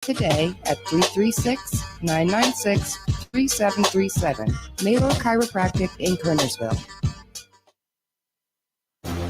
today at 336-996-3737. Malo Chiropractic in Kernersville.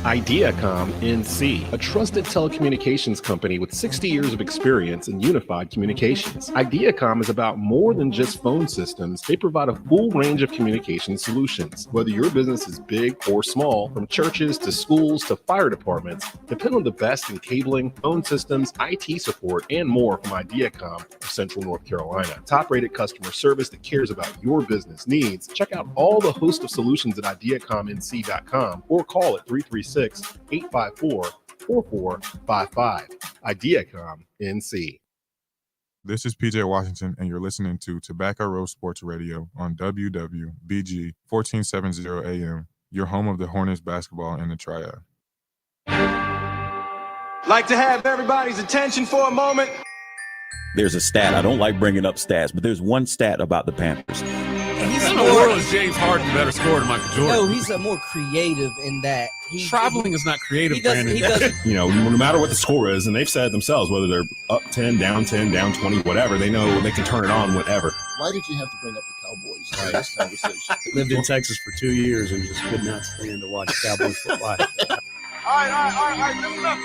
Ideacom NC, a trusted telecommunications company with 60 years of experience in unified communications. Ideacom is about more than just phone systems. They provide a full range of communication solutions. Whether your business is big or small, from churches to schools to fire departments, depend on the best in cabling, phone systems, IT support, and more from Ideacom of Central North Carolina. Top-rated customer service that cares about your business needs. Check out all the host of solutions at IdeacomNC.com or call at 336-854-4455. Ideacom NC. This is PJ Washington, and you're listening to Tobacco Road Sports Radio on WWBG 1470 AM, your home of the Hornets basketball and the Triad. Like to have everybody's attention for a moment. There's a stat. I don't like bringing up stats, but there's one stat about the Panthers. In the world is James Harden better scorer than Michael Jordan? No, he's more creative in that. Traveling is not creative, Brandon. No matter what the score is, and they've said it themselves, whether they're up 10, down 20, whatever, they know they can turn it on whenever. Why did you have to bring up the Cowboys in this conversation? Lived in Texas for 2 years and just could not stand to watch Cowboys football. All right, listen up.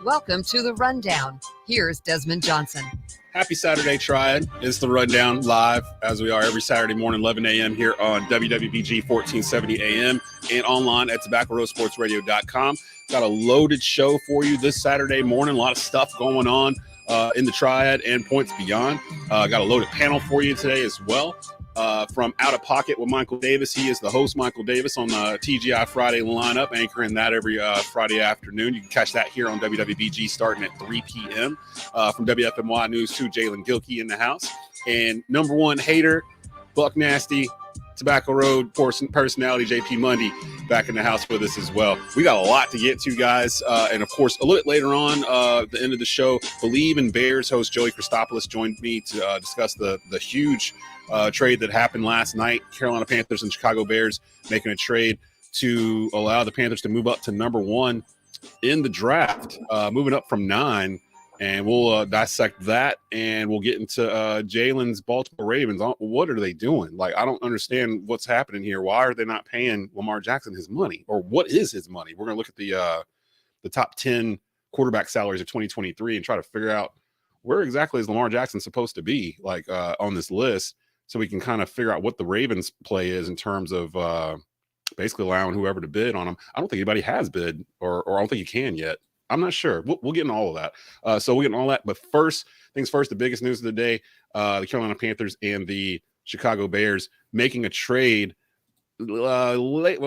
Welcome to The Rundown. Here's Desmond Johnson. Happy Saturday, Triad. It's The Rundown live, as we are every Saturday morning, 11 a.m. here on WWBG 1470 AM and online at tobaccoroadsportsradio.com. Got a loaded show for you this Saturday morning. A lot of stuff going on in the Triad and points beyond. Got a loaded panel for you today as well. From Out of Pocket with Michael Davis. He is the host, Michael Davis, on the TGI Friday lineup, anchoring that every Friday afternoon. You can catch that here on WWBG starting at 3 p.m. From WFMY News 2, Jaelen Gilkey in the house. And number one hater, Buck Nasty, Tobacco Road personality, JP Mundy, back in the house with us as well. We got a lot to get to, guys. And, of course, a little bit later on, the end of the show, Bleav and Bears host Joey Christopolous joined me to discuss the huge trade that happened last night. Carolina Panthers and Chicago Bears making a trade to allow the Panthers to move up to number one in the draft, moving up from 9. And we'll dissect that, and we'll get into Jalen's Baltimore Ravens. What are they doing? Like, I don't understand what's happening here. Why are they not paying Lamar Jackson his money? Or what is his money? We're going to look at the top 10 quarterback salaries of 2023 and try to figure out where exactly is Lamar Jackson supposed to be, like, on this list, so we can kind of figure out what the Ravens' play is in terms of basically allowing whoever to bid on him. I don't think anybody has bid, or I don't think you can yet. I'm not sure. We'll get into all of that. So we'll get into all that. But first things first, the biggest news of the day, the Carolina Panthers and the Chicago Bears making a trade late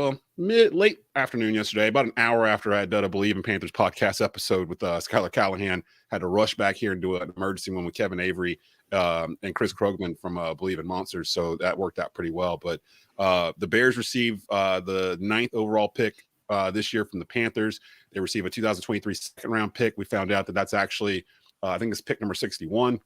afternoon yesterday, about an hour after I had done a Bleav in Panthers podcast episode with Skylar Callahan. Had to rush back here and do an emergency one with Kevin Avery and Chris Krogman from Bleav in Monsters. So that worked out pretty well. But the Bears receive the 9th overall pick this year from the Panthers. They receive a 2023 second-round pick. We found out that that's actually, I think it's pick number 61.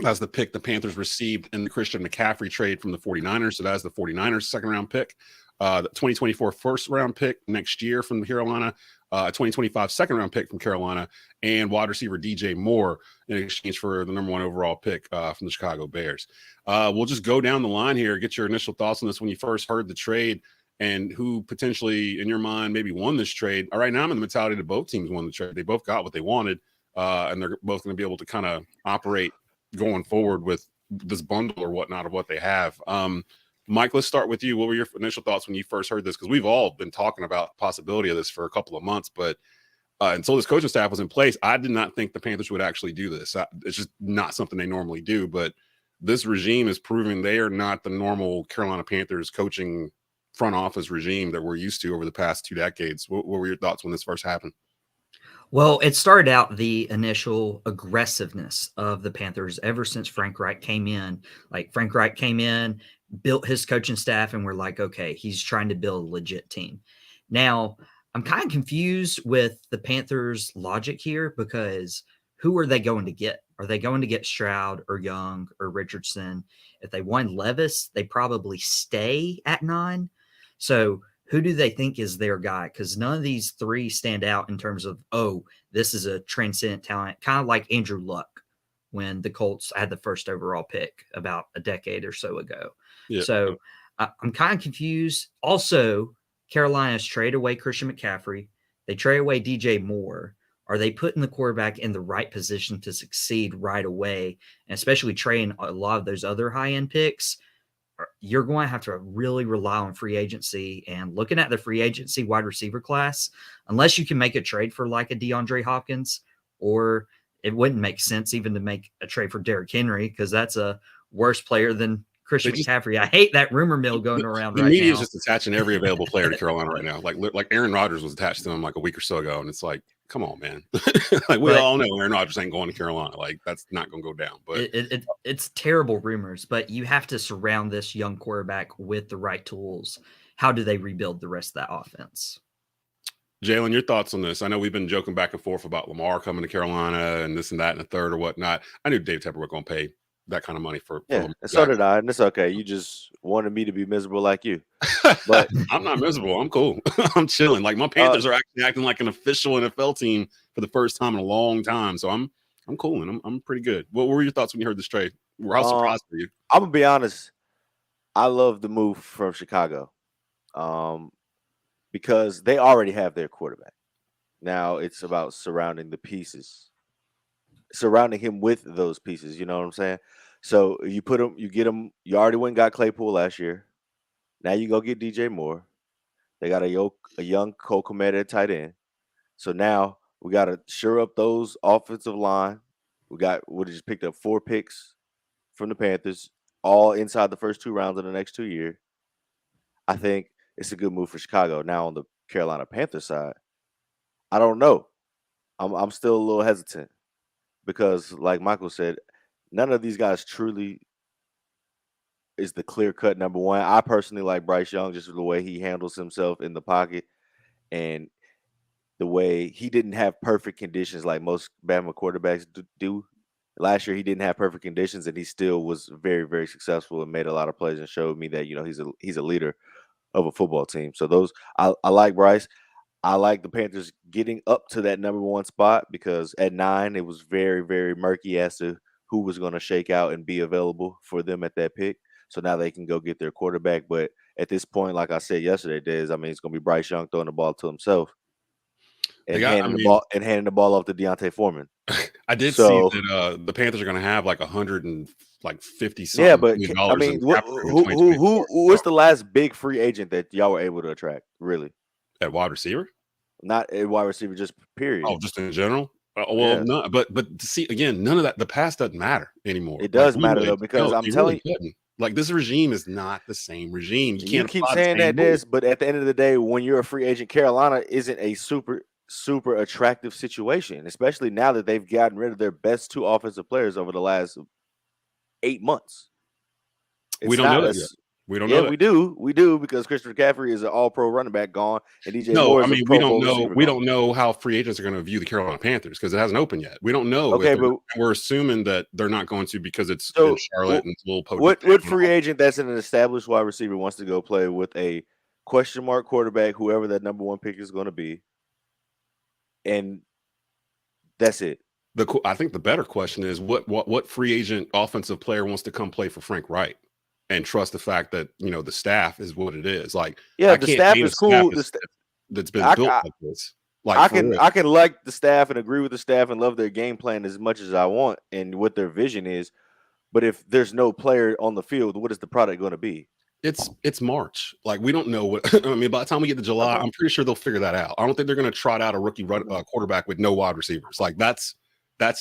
That's the pick the Panthers received in the Christian McCaffrey trade from the 49ers. So that's the 49ers second-round pick. The 2024 first-round pick next year from Carolina, 2025 second-round pick from Carolina, and wide receiver DJ Moore in exchange for the number 1 overall pick from the Chicago Bears. We'll just go down the line here, get your initial thoughts on this when you first heard the trade, and who potentially, in your mind, maybe won this trade. All right, now I'm in the mentality that both teams won the trade. They both got what they wanted, and they're both going to be able to kind of operate going forward with this bundle or whatnot of what they have. Mike, let's start with you. What were your initial thoughts when you first heard this? Because we've all been talking about the possibility of this for a couple of months, but until this coaching staff was in place, I did not think the Panthers would actually do this. It's just not something they normally do, but this regime is proving they are not the normal Carolina Panthers coaching front office regime that we're used to over the past 2 decades. What were your thoughts when this first happened? Well, it started out the initial aggressiveness of the Panthers ever since Frank Reich came in. Like, Frank Reich came in, built his coaching staff, and we're like, okay, he's trying to build a legit team. Now, I'm kind of confused with the Panthers' logic here, because who are they going to get? Are they going to get Stroud or Young or Richardson? If they won Levis, they probably stay at 9. So who do they think is their guy? Because none of these three stand out in terms of, oh, this is a transcendent talent, kind of like Andrew Luck when the Colts had the first overall pick about a decade or so ago. Yeah. So I'm kind of confused. Also, Carolina's trade away Christian McCaffrey. They trade away DJ Moore. Are they putting the quarterback in the right position to succeed right away? And especially trading a lot of those other high-end picks, you're going to have to really rely on free agency. And looking at the free agency wide receiver class, unless you can make a trade for like a DeAndre Hopkins, or it wouldn't make sense even to make a trade for Derrick Henry because that's a worse player than Christian McCaffrey. I hate that rumor mill going around right now. The media is just attaching every available player to Carolina right now. Like Aaron Rodgers was attached to him like a week or so ago, and it's like, come on, man. Like we all know Aaron Rodgers ain't going to Carolina. Like that's not going to go down. But it's terrible rumors. But you have to surround this young quarterback with the right tools. How do they rebuild the rest of that offense? Jaelen, your thoughts on this? I know we've been joking back and forth about Lamar coming to Carolina and this and that and the third or whatnot. I knew Dave Tepper was going to pay that kind of money for and so did I, and it's okay. You just wanted me to be miserable like you, but I'm not miserable. I'm cool. I'm chilling. Like my Panthers are actually acting like an official NFL team for the first time in a long time, so I'm cool and I'm pretty good. What were your thoughts when you heard this trade? How surprised were you? I'm gonna be honest. I love the move from Chicago, because they already have their quarterback. Now it's about surrounding the pieces. Surrounding him with those pieces, you know what I'm saying? So you put him, you get him. You already went and got Claypool last year. Now you go get DJ Moore. They got a young Cole Kmet at tight end. So now we got to shore up those offensive line. We just picked up 4 picks from the Panthers, all inside the first 2 rounds of the next 2 years. I think it's a good move for Chicago. Now on the Carolina Panthers side, I don't know. I'm still a little hesitant. Because, like Michael said, none of these guys truly is the clear-cut number one. I personally like Bryce Young, just the way he handles himself in the pocket and the way he didn't have perfect conditions like most Bama quarterbacks do. Last year, he didn't have perfect conditions, and he still was very, very successful and made a lot of plays and showed me that, he's a leader of a football team. So I like Bryce. I like the Panthers getting up to that number 1 spot because at 9, it was very, very murky as to who was going to shake out and be available for them at that pick. So now they can go get their quarterback. But at this point, like I said yesterday, Des, it's going to be Bryce Young throwing the ball to himself and handing the ball off to Deontay Foreman. I did see that the Panthers are going to have like 150 something. Yeah, but what's the last big free agent that y'all were able to attract, really? At wide receiver? Not a wide receiver, just period. Oh, just in general? No, but see, again, none of that. The past doesn't matter anymore. It does matter, though, because I'm telling you. Like, this regime is not the same regime. You keep saying that, Des, but at the end of the day, when you're a free agent, Carolina isn't a super attractive situation, especially now that they've gotten rid of their best 2 offensive players over the last 8 months. We don't know that yet. We don't know. Yeah, we do because Christian McCaffrey is an all-pro running back gone, and DJ No, Moore is I mean a pro we don't know. receiver We gone. don't know how free agents are going to view the Carolina Panthers because it hasn't opened yet. We don't know. Okay, but we're assuming that they're not going to because it's in Charlotte and it's a little potent. What free agent that's an established wide receiver wants to go play with a question mark quarterback, whoever that number 1 pick is going to be, and that's it. I think the better question is what free agent offensive player wants to come play for Frank Wright and trust the fact that the staff is what it is. Like, yeah, the staff is cool. That's been built like this. Like, I can like the staff and agree with the staff and love their game plan as much as I want and what their vision is. But if there's no player on the field, what is the product going to be? It's March. Like, we don't know what. I mean, by the time we get to July, I'm pretty sure they'll figure that out. I don't think they're going to trot out a rookie quarterback with no wide receivers. Like, that's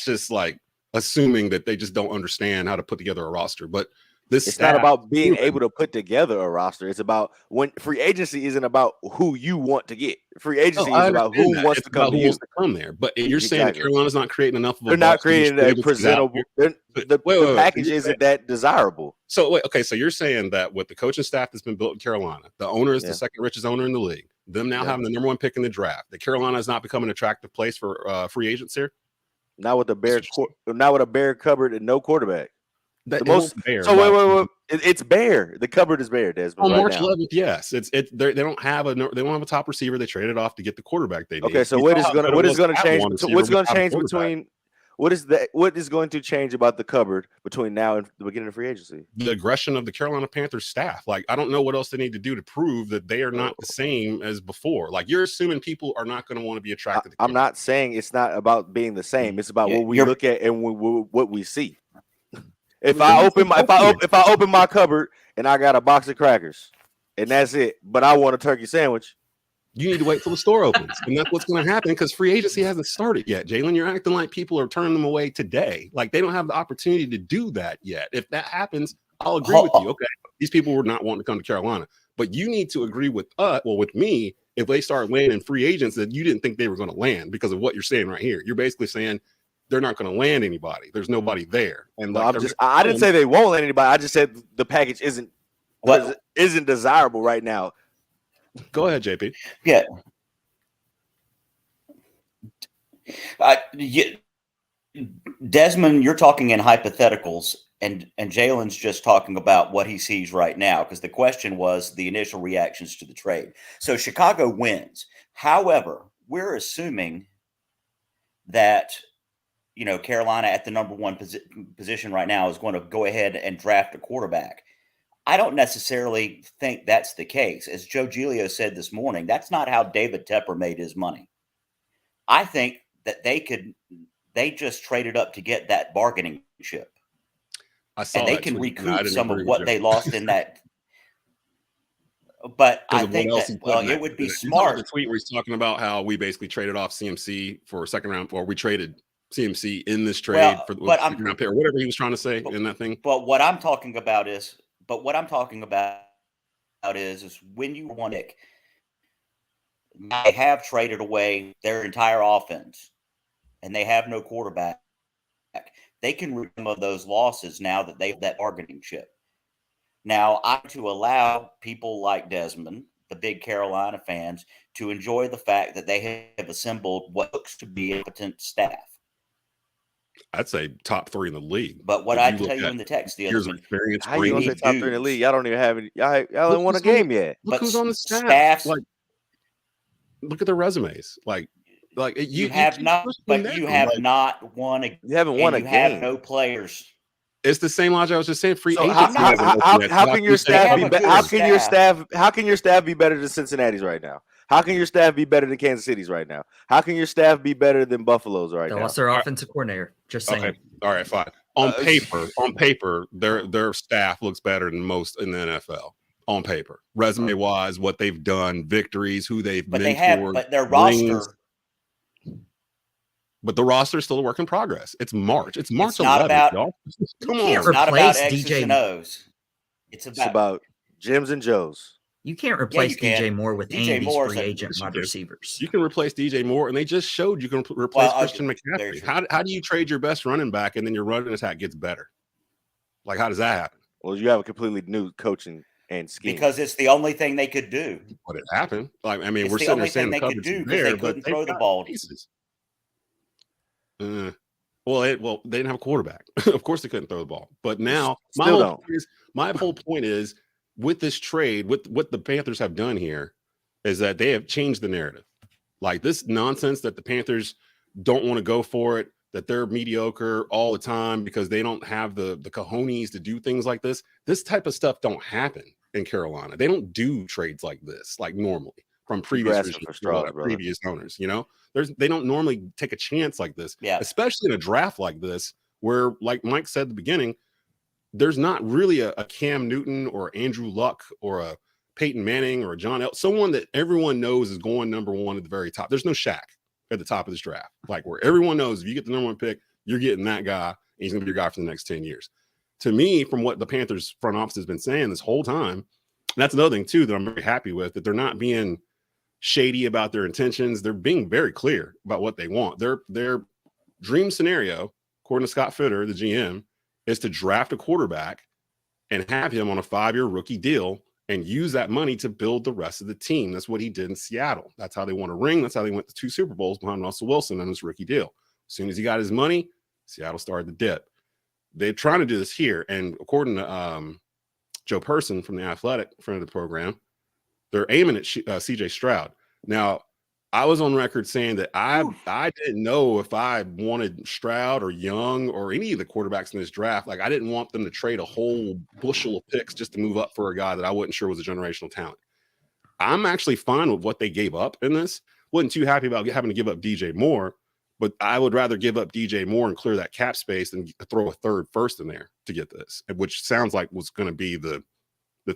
just like assuming that they just don't understand how to put together a roster. But it's not about being able to put together a roster. It's about when free agency isn't about who you want to get. Free agency is about who wants to come to you. There. But you're saying that Carolina's not creating enough of a. They're not creating a presentable. The package isn't that desirable. So so you're saying that with the coaching staff that's been built in Carolina, the owner is the second richest owner in the league. Them now having the number 1 pick in the draft, that Carolina is not becoming an attractive place for free agents here. Not with a bare cupboard and no quarterback. The most bare. So wait. It's bare. The cupboard is bare, Desmond. On right March now. 11th, yes. They don't have a top receiver. They traded off to get the quarterback they need. Okay, so what is going to change? What's going to change between? What is going to change about the cupboard between now and the beginning of free agency? The aggression of the Carolina Panthers staff. Like, I don't know what else they need to do to prove that they are not the same as before. Like, you're assuming people are not going to want to be attracted to I'm not saying it's not about being the same. It's about what we look at and what we see. If I open my cupboard and I got a box of crackers and that's it, but I want a turkey sandwich, you need to wait till the store opens. And that's what's going to happen because free agency hasn't started yet. Jaelen, you're acting like people are turning them away today. Like, they don't have the opportunity to do that yet. If that happens, I'll agree with you. Okay, these people were not wanting to come to Carolina. But you need to agree with with me, if they start landing free agents that you didn't think they were going to land because of what you're saying right here. You're basically saying they're not going to land anybody. There's nobody there. And I didn't say they won't land anybody. I just said the package isn't desirable right now. Go ahead, JP. Yeah. Desmond, you're talking in hypotheticals, and Jalen's just talking about what he sees right now, because the question was the initial reactions to the trade. So Chicago wins. However, we're assuming that Carolina at the number one position right now is going to go ahead and draft a quarterback. I don't necessarily think that's the case. As Joe Giglio said this morning, that's not how David Tepper made his money. I think that they just traded up to get that bargaining chip. And they can recoup some of what they lost in that. But I think it would be smart. The tweet where he's talking about how we basically traded off CMC for a second round, or we traded CMC in this trade for the second round pick, or whatever he was trying to say in that thing. But what I'm talking about is when you want to, they have traded away their entire offense and they have no quarterback. They can reap some of those losses now that they have that bargaining chip. Now, I'm to allow people like Desmond, the big Carolina fans, to enjoy the fact that they have assembled what looks to be a competent staff. I'd say top 3 in the league. But what I tell you in the text the other day, how you gonna say top 3 in the league? Y'all don't even have any. Y'all haven't won a game yet. Look who's on the staff. Like, look at their resumes. You have not won a. You haven't won a game. You have no players. It's the same logic I was just saying. Free agency. How can your staff be? How can your staff be better than Cincinnati's right now? How can your staff be better than Kansas City's right now? How can your staff be better than Buffalo's right now? They lost their offensive coordinator. Just saying. Okay. All right, fine. On paper, their staff looks better than most in the NFL. On paper, resume wise, what they've done, victories, who they've mentored, but their roster. But the roster is still a work in progress. It's March. It's March 11th, y'all. Come on. It's not about X's and O's. It's about Jims and Joes. You can't replace DJ Moore with any of these free agent wide receivers. You can replace DJ Moore, and they just showed you can replace Christian McCaffrey. How do you trade your best running back and then your running attack gets better? Like, how does that happen? Well, you have a completely new coaching and scheme. Because it's the only thing they could do. But it happened. Like, I mean, it's we're the sitting only there saying thing they could do because they couldn't throw the ball. Pieces. Well, they didn't have a quarterback. Of course, they couldn't throw the ball. But now, my whole point is, with this trade, with what the Panthers have done here, is that they have changed the narrative. Like, this nonsense that the Panthers don't want to go for it, that they're mediocre all the time because they don't have the cojones to do things like this. This type of stuff don't happen in Carolina. They don't do trades like this, like normally from previous owners. They don't normally take a chance like this, especially in a draft like this, where, like Mike said at the beginning, there's not really a Cam Newton or Andrew Luck or a Peyton Manning or a John someone that everyone knows is going number 1 at the very top. There's no Shaq at the top of this draft, like where everyone knows if you get the number 1 pick, you're getting that guy, and he's going to be your guy for the next 10 years. To me, from what the Panthers front office has been saying this whole time, that's another thing too that I'm very happy with, that they're not being shady about their intentions. They're being very clear about what they want. Their dream scenario, according to Scott Fitter, the GM, is to draft a quarterback and have him on a 5-year rookie deal and use that money to build the rest of the team. That's what he did in Seattle. That's how they won a ring. That's how they went to 2 Super Bowls behind Russell Wilson on his rookie deal. As soon as he got his money, Seattle started to dip. they're trying to do this here. And according to Joe Person from the Athletic, friend of the program, they're aiming at CJ Stroud. Now, I was on record saying that I didn't know if I wanted Stroud or Young or any of the quarterbacks in this draft. Like, I didn't want them to trade a whole bushel of picks just to move up for a guy that I wasn't sure was a generational talent. I'm actually fine with what they gave up in this. Wasn't too happy about having to give up DJ Moore, but I would rather give up DJ Moore and clear that cap space than throw a third first in there to get this, which sounds like was going to be the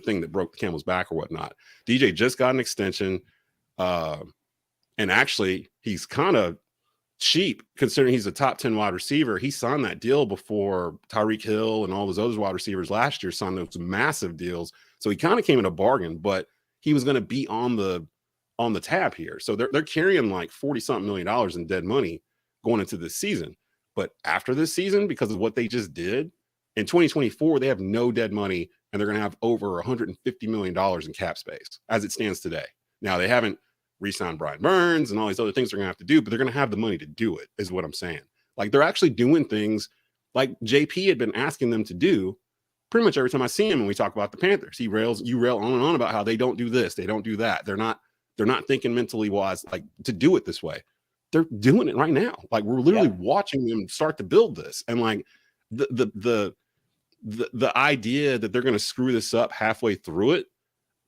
thing that broke the camel's back or whatnot. DJ just got an extension. And actually, he's kind of cheap considering he's a top 10 wide receiver. He signed that deal before Tyreek Hill and all those other wide receivers last year signed those massive deals. So he kind of came in a bargain, but he was going to be on the tab here. So they're carrying like $40-something million in dead money going into this season. But after this season, because of what they just did, in 2024, they have no dead money, and they're going to have over $150 million in cap space as it stands today. Now, they haven't re-sign Brian Burns and all these other things they're gonna have to do, but they're gonna have the money to do it, is what I'm saying. Like, they're actually doing things like JP had been asking them to do pretty much every time I see him when we talk about the Panthers. You rail on and on about how they don't do this, they don't do that. They're not thinking mentally wise, like, to do it this way. They're doing it right now. Like, we're literally watching them start to build this. And like the idea that they're gonna screw this up halfway through it,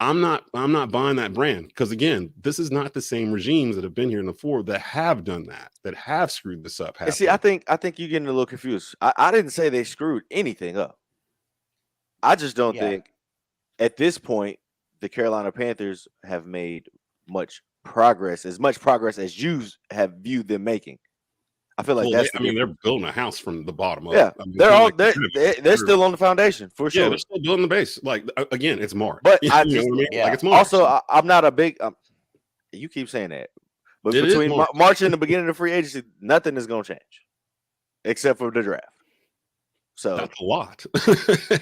I'm not buying that brand, because again, this is not the same regimes that have been here before that have done that have screwed this up. And see, I think you're getting a little confused. I didn't say they screwed anything up. I just don't think at this point the Carolina Panthers have made much progress as you have viewed them making. I feel like they're building a house from the bottom up. Yeah, I mean, they're still on the foundation for sure. Yeah, they're still building the base. Like, again, it's March. But Like, it's March. Also, I'm not a big. You keep saying that, but between March and the beginning of free agency, nothing is going to change, except for the draft. So that's a lot.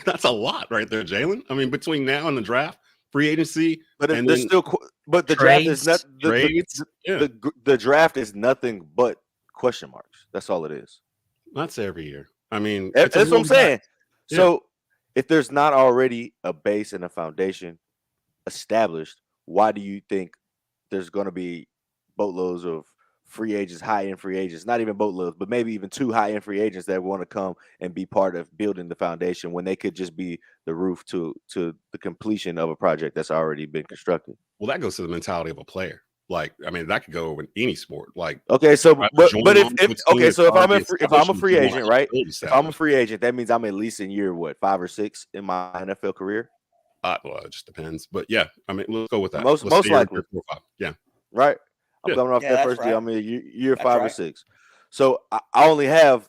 That's a lot right there, Jaelen. I mean, between now and the draft, free agency, but and there's still. But the draft is not. The draft is nothing but question marks. That's all it is. That's every year. I mean, that's what I'm saying. Yeah. So if there's not already a base and a foundation established, why do you think there's going to be boatloads of free agents, high-end free agents, not even boatloads, but maybe even 2 high-end free agents that want to come and be part of building the foundation when they could just be the roof to the completion of a project that's already been constructed? Well, that goes to the mentality of a player. Like, I mean, that could go in any sport. Like, okay, so but if I'm a free agent, right? If I'm a free agent, that means I'm at least in year 5 or 6 in my NFL career. Well, it just depends, but yeah, I mean, let's go with that. Most likely, 4, 5. Yeah, right. I'm coming off that first deal. I'm in year 5 or 6, so I only have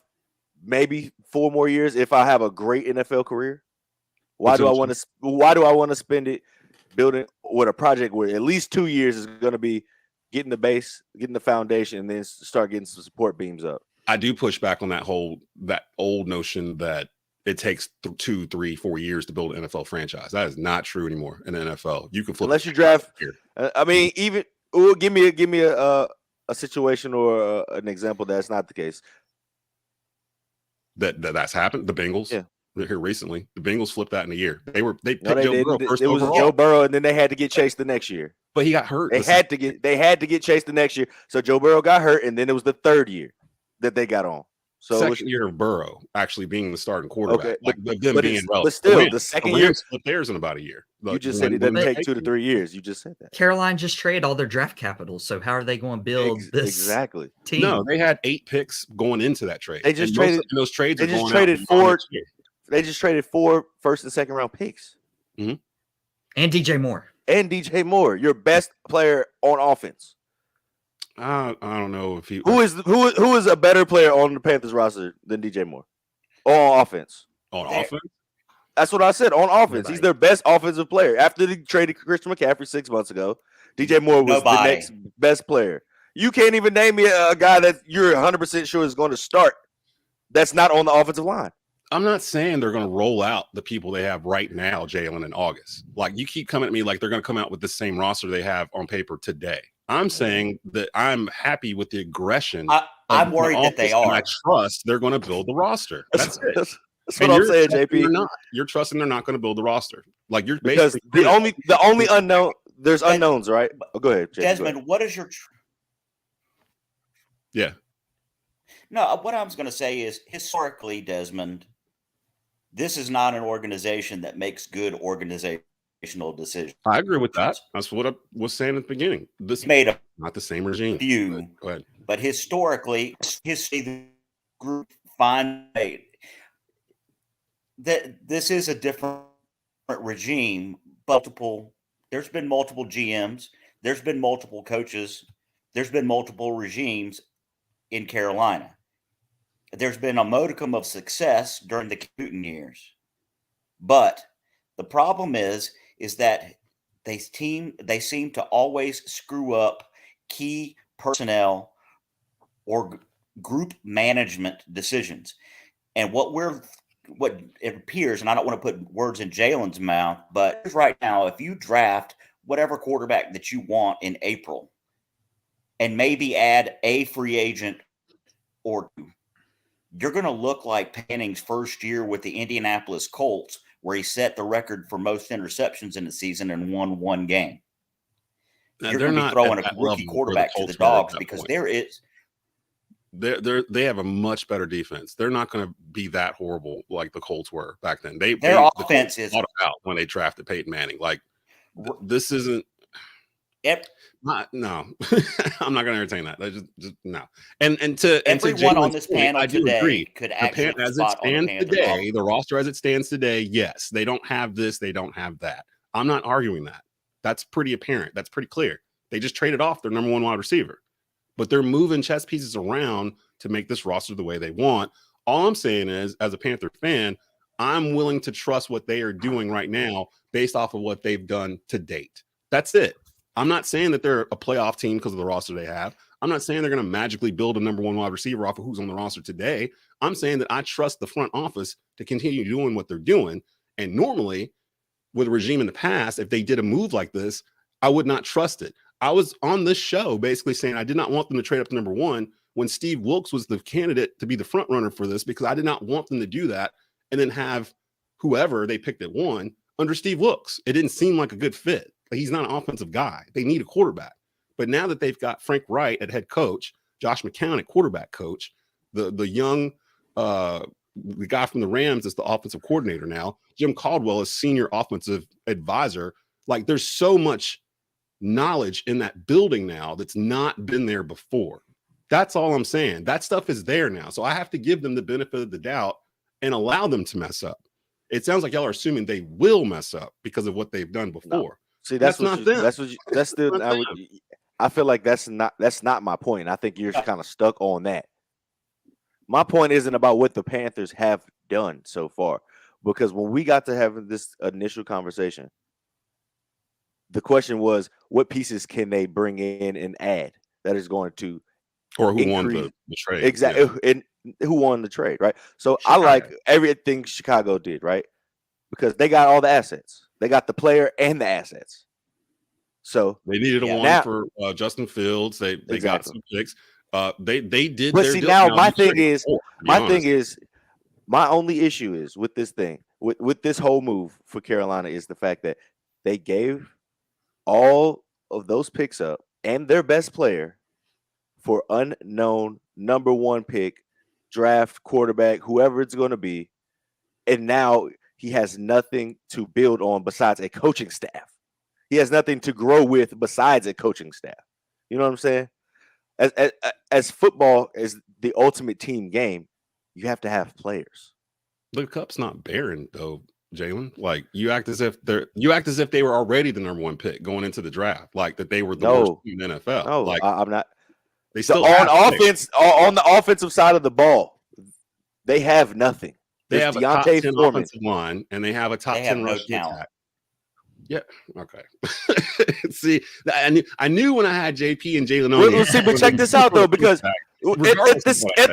maybe 4 more years if I have a great NFL career. Why do I want to spend it building with a project where at least 2 years is going to be getting the base, getting the foundation, and then start getting some support beams up? I do push back on that old notion that it takes 2, 3, 4 years to build an NFL franchise. That is not true anymore in the NFL. You can flip unless you draft. I mean, even give me a situation or an example that's not the case. That's happened. The Bengals. Yeah. Here recently, the Bengals flipped that in a year. They picked Joe Burrow first. It was Joe Burrow, and then they had to get Chase the next year. But he got hurt. They had to get Chase the next year. So Joe Burrow got hurt, and then it was the 3rd year that they got on. So second year of Burrow actually being the starting quarterback. Okay, but still, the second year split theirs in about a year. You just said it doesn't take 2 to 3 years. You just said that. Carolina just traded all their draft capital, so how are they going to build this team? No, they had 8 picks going into that trade. They just traded those trades. They just traded 4. They just traded 4 first and second round picks. Mm-hmm. And DJ Moore, your best player on offense. I don't know if he who is a better player on the Panthers roster than DJ Moore on offense. Offense? That's what I said. On offense, he's their best offensive player. After they traded Christian McCaffrey 6 months ago, DJ Moore was the next best player. You can't even name me a guy that you're 100% sure is going to start that's not on the offensive line. I'm not saying they're going to roll out the people they have right now, Jaelen, in August. Like, you keep coming at me like they're going to come out with the same roster they have on paper today. I'm saying that I'm happy with the aggression. I'm worried that they are. I trust they're going to build the roster. That's it. That's what I'm saying, JP. You're trusting they're not going to build the roster. Like you're because the only unknown. There's unknowns, right? Oh, go ahead, JP, Desmond. go ahead. What is your? Yeah. No, what I was going to say is historically, Desmond, this is not an organization that makes good organizational decisions. I agree with that. That's what I was saying at the beginning. This made a not the same regime. Few, go ahead. But historically, the group find that this is a different regime. There's been multiple GMs. There's been multiple coaches. There's been multiple regimes in Carolina. There's been a modicum of success during the Newton years. But the problem is that they seem to always screw up key personnel or group management decisions. And what it appears, and I don't want to put words in Jalen's mouth, but right now, if you draft whatever quarterback that you want in April and maybe add a free agent or two, you're going to look like Panning's first year with the Indianapolis Colts, where he set the record for most interceptions in the season and won one game. Now, you're going to be throwing a rookie quarterback to the dogs because they have a much better defense. They're not going to be that horrible like the Colts were back then. Their offense is thought about when they drafted Peyton Manning. Like this isn't. Yep. No, I'm not going to entertain that. Just no. And to everyone on this point, panel I do today agree. Could actually as it stands today, the roster as it stands today, yes, they don't have this, they don't have that. I'm not arguing that. That's pretty apparent. That's pretty clear. They just traded off their number one wide receiver, but they're moving chess pieces around to make this roster the way they want. All I'm saying is, as a Panther fan, I'm willing to trust what they are doing right now based off of what they've done to date. That's it. I'm not saying that they're a playoff team because of the roster they have. I'm not saying they're going to magically build a number one wide receiver off of who's on the roster today. I'm saying that I trust the front office to continue doing what they're doing. And normally, with a regime in the past, if they did a move like this, I would not trust it. I was on this show basically saying I did not want them to trade up to number one when Steve Wilks was the candidate to be the front runner for this, because I did not want them to do that and then have whoever they picked at one under Steve Wilks. It didn't seem like a good fit. He's not an offensive guy. They need a quarterback. But now that they've got Frank Wright at head coach, Josh McCown at quarterback coach, the young the guy from the Rams is the offensive coordinator now, Jim Caldwell is senior offensive advisor. Like there's so much knowledge in that building now that's not been there before. That's all I'm saying. That stuff is there now. So I have to give them the benefit of the doubt and allow them to mess up. It sounds like y'all are assuming they will mess up because of what they've done before. No. See, that's not them. I feel like that's not my point. I think you're kind of stuck on that. My point isn't about what the Panthers have done so far, because when we got to having this initial conversation, the question was, what pieces can they bring in and add that is going to, or who won the trade? Exactly. Yeah. And who won the trade, right? So Chicago. I like everything Chicago did, right? Because they got all the assets. They got the player and the assets. So they needed a one for Justin Fields. They got some picks. They did. But see, now my thing is, my only issue is with this thing, with this whole move for Carolina, is the fact that they gave all of those picks up and their best player for unknown number one pick, draft quarterback, whoever it's going to be, and now he has nothing to build on besides a coaching staff. He has nothing to grow with besides a coaching staff. You know what I'm saying? As football is the ultimate team game, you have to have players. The cup's not barren though, Jaelen. Like you act as if they were already the number one pick going into the draft, like that they were the worst team in the NFL. No, like I'm not. They still on offense, on the offensive side of the ball, they have nothing. They have a top 10 offensive line, and they have a top 10 rushing attack. Yeah. Okay. See, I knew when I had JP and Jaelen on. Well, see, but check this out though, because at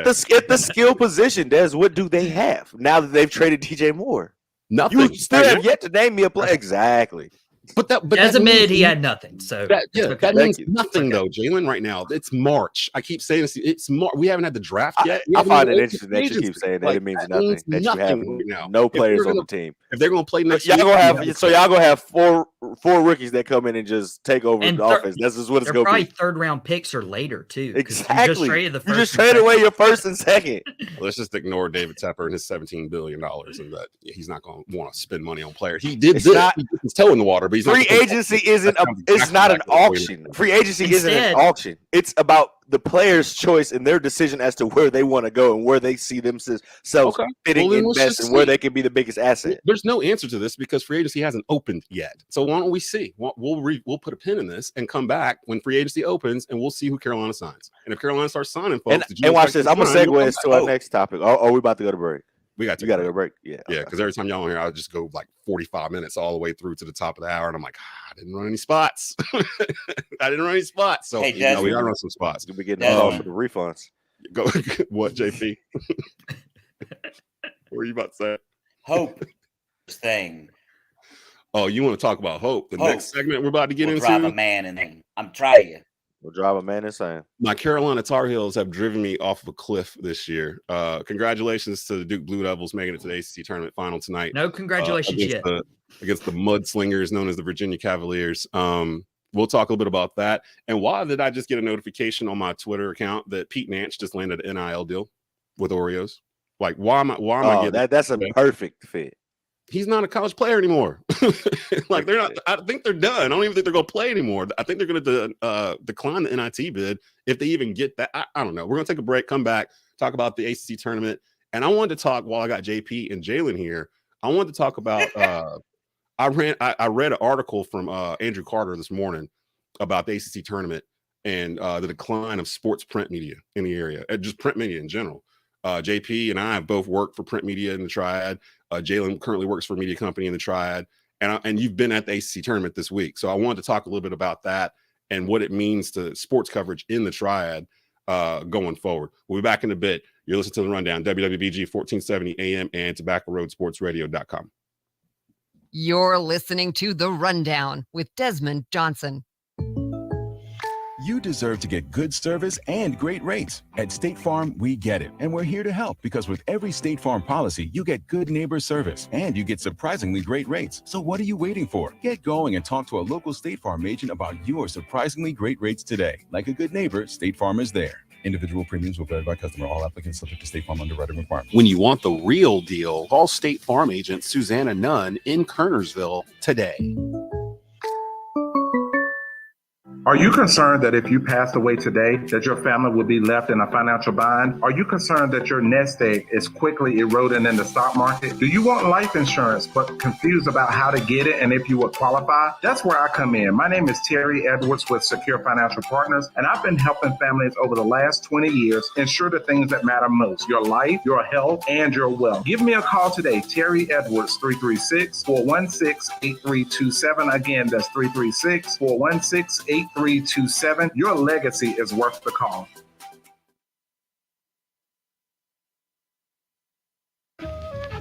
the skill position, Des, what do they have now that they've traded DJ Moore? Nothing. You still have yet to name me a player. Exactly. But that admitted he had nothing. So that means nothing though, Jaelen. Right now, it's March. I keep saying this. It's March. We haven't had the draft yet. I find it interesting that you keep saying that. It means nothing. That you have right now. No players on the team. If they're going to play next, y'all gonna have four rookies that come in and just take over the offense. That's just what it's going to be. Probably third-round picks or later too. Exactly. You just traded away your first and second. Let's just ignore David Tepper and his $17 billion, and that he's not going to want to spend money on players. He did this. He put his toe in the water, but he's free agency it's not an auction. Free agency isn't an auction. It's about the player's choice and their decision as to where they want to go and where they see themselves fitting in best and where they can be the biggest asset. There's no answer to this because free agency hasn't opened yet. So why don't we see? We'll put a pin in this and come back when free agency opens, and we'll see who Carolina signs. And if Carolina starts signing folks, and watch this. I'm gonna segue into our next topic. Oh, we about to go to break. We got to go break. Yeah. Because every time y'all on here, I'll just go like 45 minutes all the way through to the top of the hour, and I'm like, I didn't run any spots. So hey, we gotta run some spots. We'll be getting all for the refunds. Go what, JP? What are you about to say? Hope thing. Oh, you want to talk about hope? The next segment we're about to get into. Drive a man in. I'm trying you. We'll drive a man insane. My Carolina Tar Heels have driven me off of a cliff this year. Congratulations to the Duke Blue Devils making it to the ACC tournament final tonight. No congratulations yet. Against the mudslingers known as the Virginia Cavaliers. We'll talk a little bit about that. And why did I just get a notification on my Twitter account that Pete Nance just landed an NIL deal with Oreos? Like, why am I getting that's a perfect fit. He's not a college player anymore. Like they're not. I think they're done. I don't even think they're going to play anymore. I think they're going to decline the NIT bid if they even get that. I don't know. We're going to take a break, come back, talk about the ACC tournament, and I wanted to talk while I got JP and Jaelen here. I wanted to talk about. I read an article from Andrew Carter this morning about the ACC tournament and the decline of sports print media in the area, just print media in general. JP and I have both worked for print media in the Triad. Jaelen currently works for a media company in the Triad, and you've been at the ACC tournament this week. So I wanted to talk a little bit about that and what it means to sports coverage in the Triad going forward. We'll be back in a bit. You're listening to The Rundown, WWBG 1470 AM and TobaccoRoadSportsRadio.com. You're listening to The Rundown with Desmond Johnson. You deserve to get good service and great rates. At State Farm, we get it. And we're here to help because with every State Farm policy, you get good neighbor service and you get surprisingly great rates. So what are you waiting for? Get going and talk to a local State Farm agent about your surprisingly great rates today. Like a good neighbor, State Farm is there. Individual premiums will vary by customer. All applicants subject to State Farm underwriting requirements. When you want the real deal, call State Farm agent Susanna Nunn in Kernersville today. Are you concerned that if you passed away today, that your family will be left in a financial bind? Are you concerned that your nest egg is quickly eroding in the stock market? Do you want life insurance but confused about how to get it and if you would qualify? That's where I come in. My name is Terry Edwards with Secure Financial Partners, and I've been helping families over the last 20 years ensure the things that matter most: your life, your health, and your wealth. Give me a call today, Terry Edwards, 336-416-8327. Again, that's 336-416-8327. Your legacy is worth the call.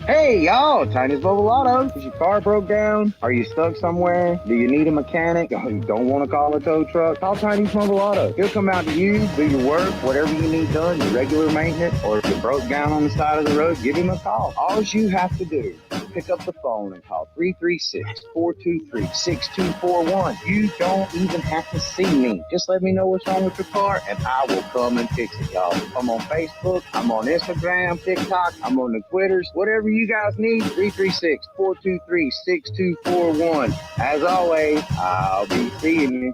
Hey, y'all, Tiny's Mobile Auto. Is your car broke down? Are you stuck somewhere? Do you need a mechanic? You don't want to call a tow truck? Call Tiny's Mobile Auto. He'll come out to you, do your work, whatever you need done, your regular maintenance, or if you broke down on the side of the road, give him a call. All you have to do is pick up the phone and call 336-423-6241. You don't even have to see me. Just let me know what's wrong with your car, and I will come and fix it, y'all. I'm on Facebook, I'm on Instagram, TikTok, I'm on the Twitters, whatever you guys need, 336-423-6241. As always, I'll be seeing you.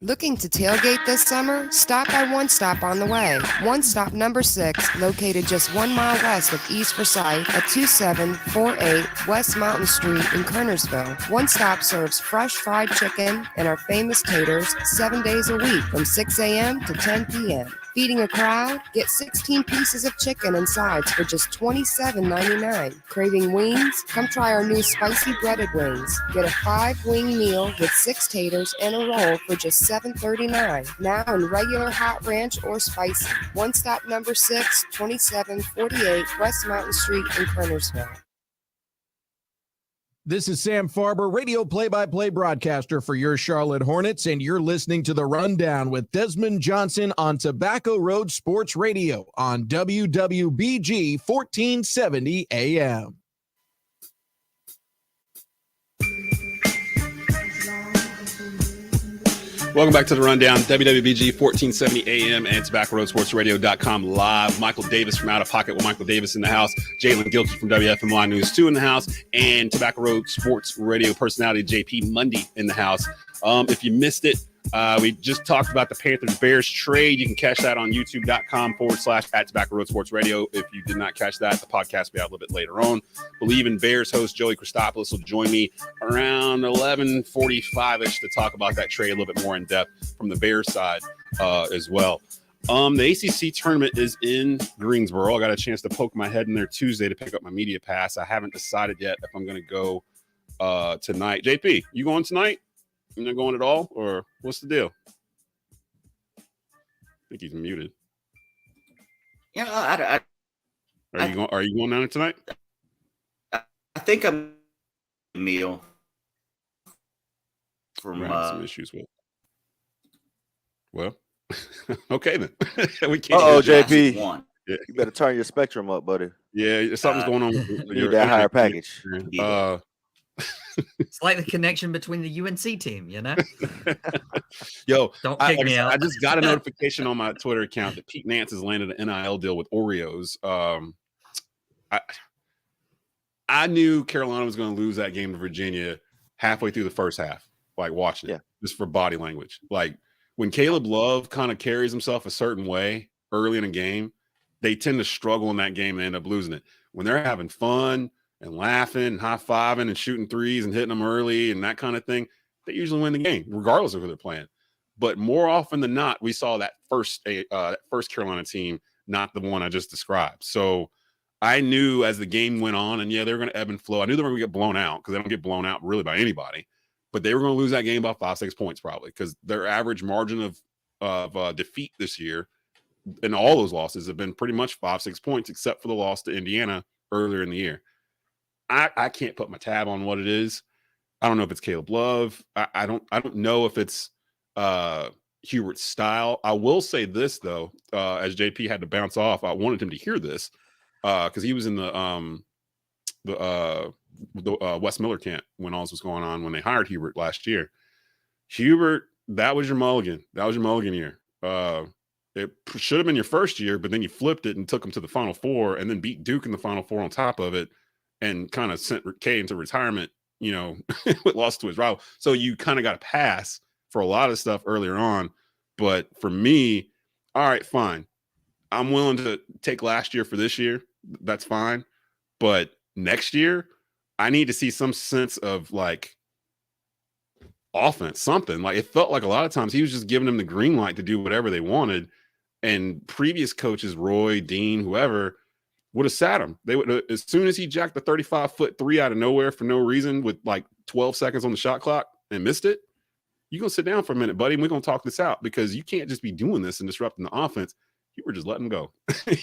Looking to tailgate this summer? Stop by One Stop on the way. One Stop number 6, located just 1 mile west of East Forsyth at 2748 West Mountain Street in Kernersville. One Stop serves fresh fried chicken and our famous taters 7 days a week from 6 a.m. to 10 p.m. Feeding a crowd? Get 16 pieces of chicken and sides for just $27.99. Craving wings? Come try our new spicy breaded wings. Get a 5-wing meal with 6 taters and a roll for just $7.39. Now in regular hot ranch or spicy. One Stop number 6, 2748 West Mountain Street in Kernersville. This is Sam Farber, radio play-by-play broadcaster for your Charlotte Hornets, and you're listening to The Rundown with Desmond Johnson on Tobacco Road Sports Radio on WWBG 1470 AM. Welcome back to The Rundown, WWBG 1470 AM and TobaccoRoadSportsRadio.com live. Michael Davis from Out of Pocket with Michael Davis in the house. Jaelen Gilkey from WFMY News 2 in the house. And Tobacco Road Sports Radio personality JP Mundy in the house. If you missed it, we just talked about the Panthers-Bears trade. You can catch that on youtube.com/at Tobacco Road Sports Radio. If you did not catch that, the podcast will be out a little bit later on. Bleav in Bears host Joey Christopolous will join me around 11:45-ish to talk about that trade a little bit more in depth from the Bears side as well. The ACC tournament is in Greensboro. I got a chance to poke my head in there Tuesday to pick up my media pass. I haven't decided yet if I'm going to go tonight. JP, you going tonight? You're not going at all, or what's the deal? I think he's muted. Yeah, Are you going down there tonight? I think I'm a meal from some issues with. Well, okay then. We can't. JP, yeah. you better turn your spectrum up, buddy. Yeah, something's going on. You need that higher package. It's like the connection between the UNC team, you know? Yo, don't kick me out. I just got a notification on my Twitter account that Pete Nance has landed an NIL deal with Oreos. I knew Carolina was going to lose that game to Virginia halfway through the first half, like watching it, just for body language. Like when Caleb Love kind of carries himself a certain way early in a game, they tend to struggle in that game and end up losing it. When they're having fun and laughing and high-fiving and shooting threes and hitting them early and that kind of thing, they usually win the game, regardless of who they're playing. But more often than not, we saw that first Carolina team, not the one I just described. So I knew as the game went on, and yeah, they were going to ebb and flow. I knew they were going to get blown out because they don't get blown out really by anybody. But they were going to lose that game by 5-6 points probably because their average margin of defeat this year and all those losses have been pretty much 5-6 points, except for the loss to Indiana earlier in the year. I can't put my tab on what it is. I don't know if it's Caleb Love. I don't know if it's Hubert's style. I will say this though, as JP had to bounce off, I wanted him to hear this because he was in the Wes Miller camp when all this was going on when they hired Hubert last year. Hubert, that was your mulligan. That was your mulligan year. It should have been your first year, but then you flipped it and took him to the Final Four and then beat Duke in the Final Four on top of it. And kind of sent K into retirement, with loss to his rival. So you kind of got a pass for a lot of stuff earlier on. But for me, all right, fine. I'm willing to take last year for this year. That's fine. But next year, I need to see some sense of like offense, something. Like it felt like a lot of times he was just giving them the green light to do whatever they wanted. And previous coaches, Roy, Dean, whoever, would have sat him. They would, as soon as he jacked the 35-foot three out of nowhere for no reason with like 12 seconds on the shot clock and missed it, you're going to sit down for a minute, buddy, and we're going to talk this out because you can't just be doing this and disrupting the offense. You were just letting him go.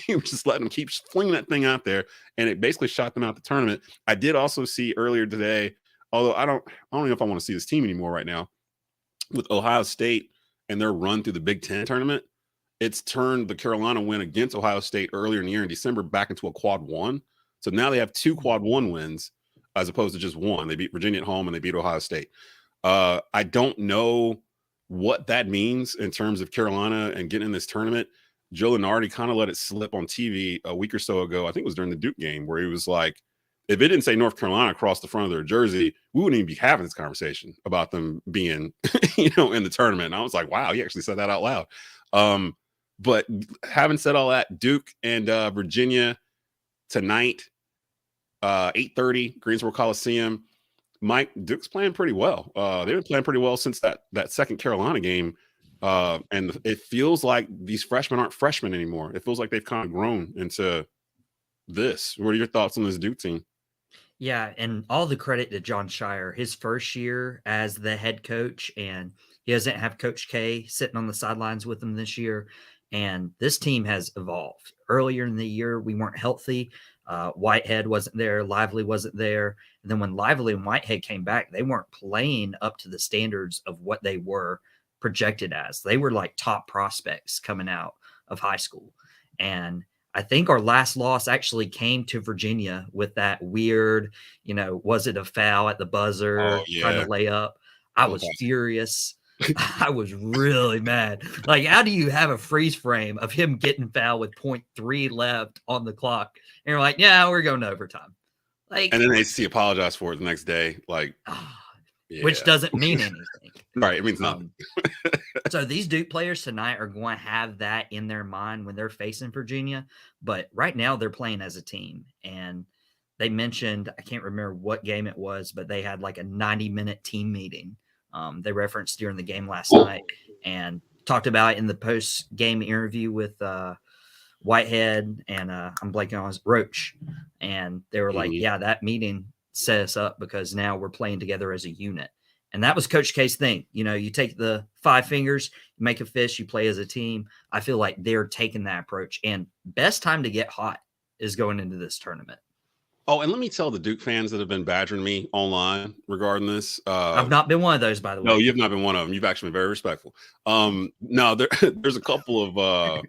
You were just letting him keep flinging that thing out there, and it basically shot them out the tournament. I did also see earlier today, although I don't know if I want to see this team anymore right now, with Ohio State and their run through the Big Ten tournament. It's turned the Carolina win against Ohio State earlier in the year in December back into a quad one. So now they have 2 quad one wins as opposed to just one. They beat Virginia at home and they beat Ohio State. I don't know what that means in terms of Carolina and getting in this tournament. Joe Lunardi kind of let it slip on TV a week or so ago. I think it was during the Duke game where he was like, if it didn't say North Carolina across the front of their jersey, we wouldn't even be having this conversation about them being, in the tournament. And I was like, wow, he actually said that out loud. But having said all that, Duke and Virginia tonight, 8:30, Greensboro Coliseum. Mike, Duke's playing pretty well. They've been playing pretty well since that second Carolina game. And it feels like these freshmen aren't freshmen anymore. It feels like they've kind of grown into this. What are your thoughts on this Duke team? Yeah, and all the credit to John Shire, his first year as the head coach, and he doesn't have Coach K sitting on the sidelines with him this year. And this team has evolved. Earlier in the year, we weren't healthy. Whitehead wasn't there. Lively wasn't there. And then when Lively and Whitehead came back, they weren't playing up to the standards of what they were projected as. They were like top prospects coming out of high school. And I think our last loss actually came to Virginia with that weird, was it a foul at the buzzer trying to lay up? I was furious. I was really mad. Like, how do you have a freeze frame of him getting fouled with 0.3 left on the clock? And you're like, yeah, we're going to overtime. Like, and then AC apologized for it the next day. Like, which doesn't mean anything. Right. It means nothing. So these Duke players tonight are going to have that in their mind when they're facing Virginia. But right now they're playing as a team. And they mentioned, I can't remember what game it was, but they had like a 90-minute team meeting. They referenced during the game last night and talked about it in the post-game interview with Whitehead and I'm blanking on his Roach. And they were like, yeah, that meeting set us up because now we're playing together as a unit. And that was Coach K's thing. You take the 5 fingers, you make a fist, you play as a team. I feel like they're taking that approach. And best time to get hot is going into this tournament. Oh, and let me tell the Duke fans that have been badgering me online regarding this. I've not been one of those, by the way. No, you've not been one of them. You've actually been very respectful. No, there's a couple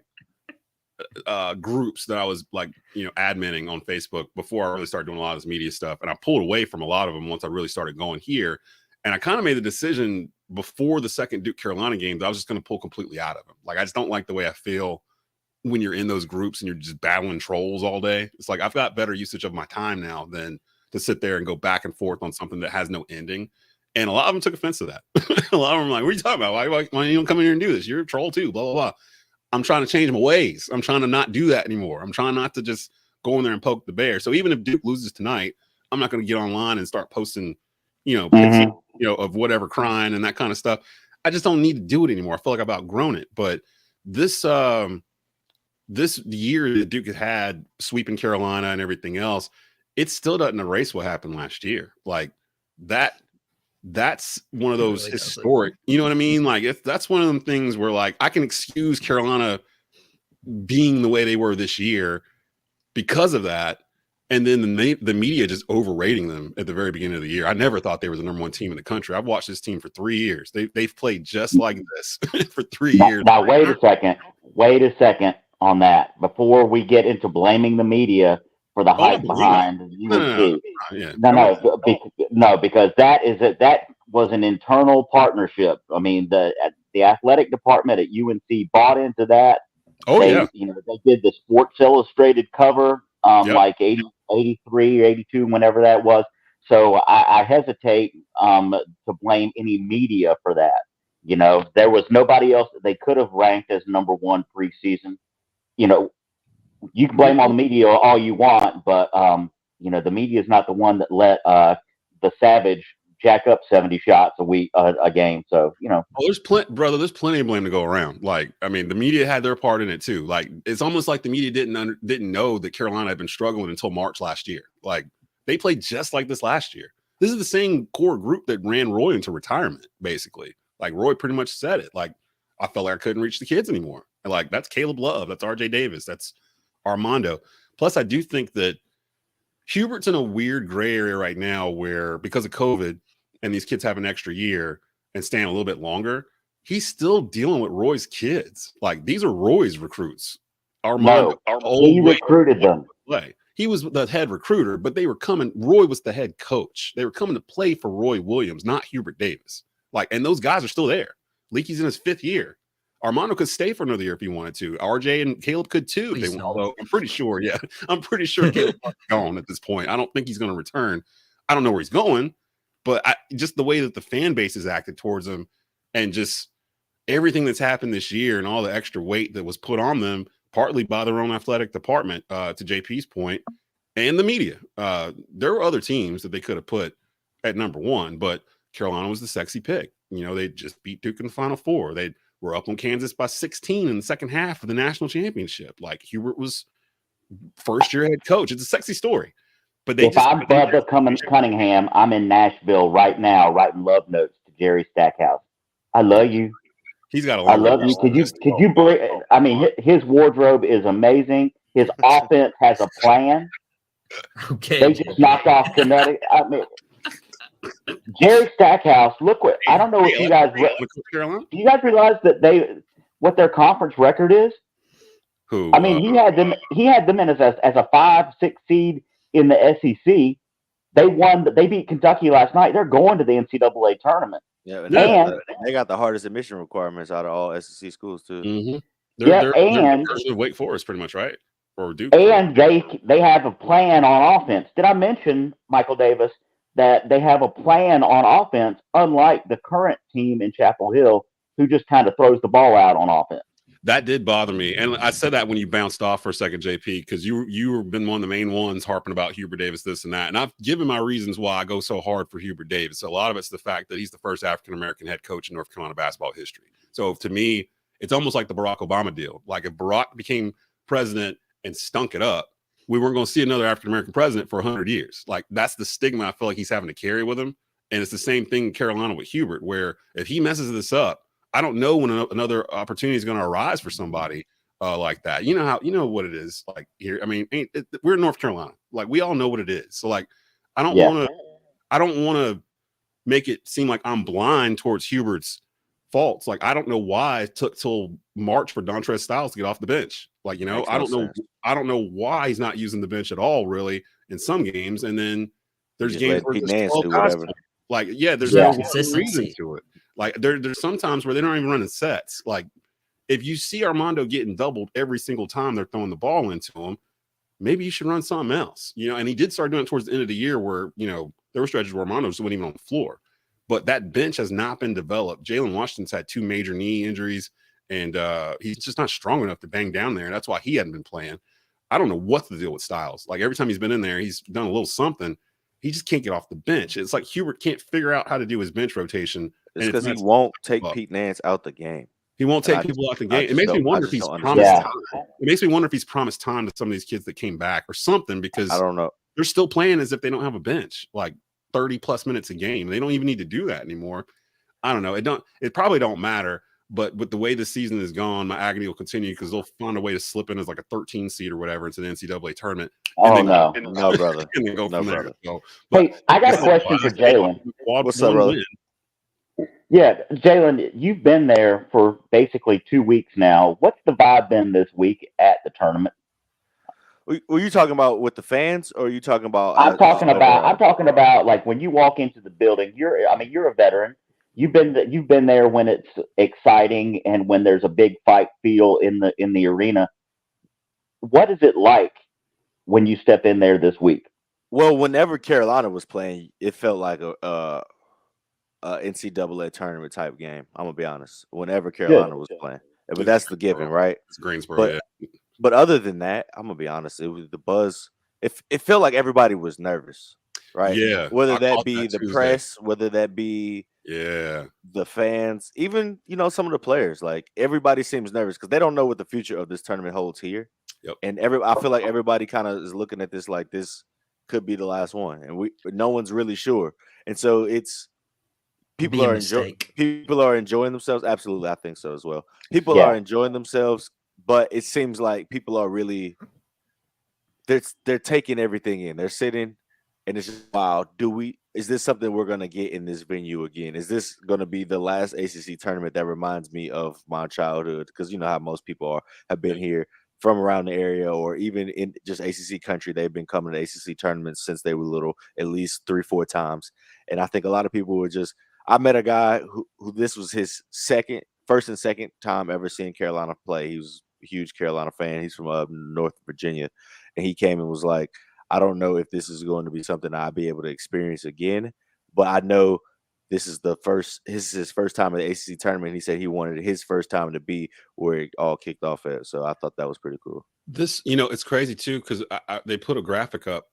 of groups that I was like, adminning on Facebook before I really started doing a lot of this media stuff. And I pulled away from a lot of them once I really started going here. And I kind of made the decision before the second Duke Carolina game that I was just going to pull completely out of them. Like, I just don't like the way I feel when you're in those groups and you're just battling trolls all day. It's like, I've got better usage of my time now than to sit there and go back and forth on something that has no ending. And a lot of them took offense to that. A lot of them were like, what are you talking about? Why you don't come in here and do this? You're a troll too, blah, blah, blah. I'm trying to change my ways. I'm trying to not do that anymore. I'm trying not to just go in there and poke the bear. So even if Duke loses tonight, I'm not going to get online and start posting, pics, of whatever crying and that kind of stuff. I just don't need to do it anymore. I feel like I've outgrown it. But this year that Duke has had sweeping Carolina and everything else, it still doesn't erase what happened last year. Like that's one of those historic, you know what I mean? Like, if that's one of them things where like I can excuse Carolina being the way they were this year because of that. And then the media just overrating them at the very beginning of the year. I never thought they were the number 1 team in the country. I've watched this team for 3 years. They've played just like this for 3 years. Now, wait a second on that before we get into blaming the media for the hype behind UNC. No, because that was an internal partnership. I mean, the athletic department at UNC bought into that. They did the Sports Illustrated cover, like 83 or 82, whenever that was. So I hesitate to blame any media for that. There was nobody else that they could have ranked as number 1 preseason. You can blame all the media all you want, but the media is not the one that let the Savage jack up 70 shots a game. So there's plenty of blame to go around. Like, I mean, the media had their part in it too. Like, it's almost like the media didn't know that Carolina had been struggling until March last year. Like, they played just like this last year. This is the same core group that ran Roy into retirement, basically. Like, Roy pretty much said it. Like, I felt like I couldn't reach the kids anymore. And like, that's Caleb Love, that's RJ Davis, that's Armando. Plus, I do think that Hubert's in a weird gray area right now where, because of COVID and these kids have an extra year and staying a little bit longer, he's still dealing with Roy's kids. Like, these are Roy's recruits. Armando, he recruited them. He was the head recruiter, but they were coming. Roy was the head coach. They were coming to play for Roy Williams, not Hubert Davis. Like, and those guys are still there. Leakey's in his 5th year. Armando could stay for another year if he wanted to. RJ and Caleb could too. Although I'm pretty sure, Caleb's gone at this point. I don't think he's going to return. I don't know where he's going, but just the way that the fan base has acted towards him and just everything that's happened this year and all the extra weight that was put on them, partly by their own athletic department, to JP's point, and the media. There were other teams that they could have put at number 1, but Carolina was the sexy pick. They just beat Duke in the Final Four. They were up on Kansas by 16 in the second half of the national championship. Like, Hubert was first-year head coach. It's a sexy story. But if I'm Bubba Cunningham, I'm in Nashville right now writing love notes to Jerry Stackhouse. I love you. He's got a lot. I love you. Could you believe? I mean, his wardrobe is amazing. His offense has a plan. Okay. They just knocked off Connecticut. I mean, Jerry Stackhouse. Look what I don't know if you guys. Do you guys realize that what their conference record is? Who? I mean, he had them in as a 5-6 seed in the SEC. They beat Kentucky last night. They're going to the NCAA tournament. Yeah, and they got the hardest admission requirements out of all SEC schools too. Mm-hmm. They're Wake Forest, pretty much, right? Or Duke. And they have a plan on offense. Did I mention, Michael Davis, that they have a plan on offense, unlike the current team in Chapel Hill, who just kind of throws the ball out on offense? That did bother me, and I said that when you bounced off for a second, JP, because you've been one of the main ones harping about Hubert Davis, this and that, and I've given my reasons why I go so hard for Hubert Davis. A lot of it's the fact that he's the first African American head coach in North Carolina basketball history. So to me, it's almost like the Barack Obama deal. Like if Barack became president and stunk it up, we weren't going to see another African American president for 100 years. Like that's the stigma I feel like he's having to carry with him, and it's the same thing in Carolina with Hubert, where if he messes this up, I don't know when another opportunity is going to arise for somebody like that. You know what it is like here. I mean, we're in North Carolina. Like we all know what it is. So like, I don't want to make it seem like I'm blind towards Hubert's faults. Like I don't know why it took till March for Dontrez Styles to get off the bench. Like I don't know why he's not using the bench at all really in some games. And then there's games where there's 12 guys. Like there's no reason to it. Like there's sometimes where they're not even running sets. Like if you see Armando getting doubled every single time they're throwing the ball into him, maybe you should run something else. And he did start doing it towards the end of the year where, there were stretches where Armando just wasn't even on the floor. But that bench has not been developed. Jalen Washington's had 2 major knee injuries, and he's just not strong enough to bang down there. And that's why he hadn't been playing. I don't know what's the deal with Styles. Like every time he's been in there, he's done a little something. He just can't get off the bench. It's like Hubert can't figure out how to do his bench rotation. It's because he won't take Pete Nance out the game. He won't take people out the game. It makes me wonder if he's promised time. It makes me wonder if he's promised time to some of these kids that came back or something, because I don't know. They're still playing as if they don't have a bench, like 30 plus minutes a game. They don't even need to do that anymore. I don't know. It probably don't matter. But with the way the season is gone, my agony will continue because they'll find a way to slip in as like a 13 seed or whatever into the NCAA tournament. No, brother. And then go from there. So, hey, I got a question for Jaelen. What's up, brother? Yeah, Jaelen, you've been there for basically 2 weeks now. What's the vibe been this week at the tournament? Were you talking about with the fans, or are you talking about? I'm talking about like when you walk into the building. You're a veteran. You've been there when it's exciting and when there's a big fight feel in the arena. What is it like when you step in there this week? Well, whenever Carolina was playing, it felt like a NCAA tournament type game. I'm gonna be honest. Whenever Carolina was playing, but that's the given, right? It's Greensboro. But other than that, I'm gonna be honest. It was the buzz. It felt like everybody was nervous, right? Yeah. Whether that be the press, whether that be the fans, even some of the players. Like everybody seems nervous because they don't know what the future of this tournament holds here. Yep. And I feel like everybody kind of is looking at this like this could be the last one, and no one's really sure. And so it's people are enjoying themselves. Absolutely, I think so as well. People are enjoying themselves, but it seems like people are really they're taking everything in. They're sitting, and it's just, wow. Is this something we're gonna get in this venue again? Is this gonna be the last ACC tournament that reminds me of my childhood? Because you know how most people have been here from around the area, or even in just ACC country. They've been coming to ACC tournaments since they were little, at least 3-4 times. And I think a lot of people were just. I met a guy who this was his first and second time ever seeing Carolina play. He was a huge Carolina fan. He's from North Virginia, and he came and was like, I don't know if this is going to be something I'll be able to experience again, but I know this is his first time at the ACC tournament. He said he wanted his first time to be where it all kicked off at. So I thought that was pretty cool. This, it's crazy too, because they put a graphic up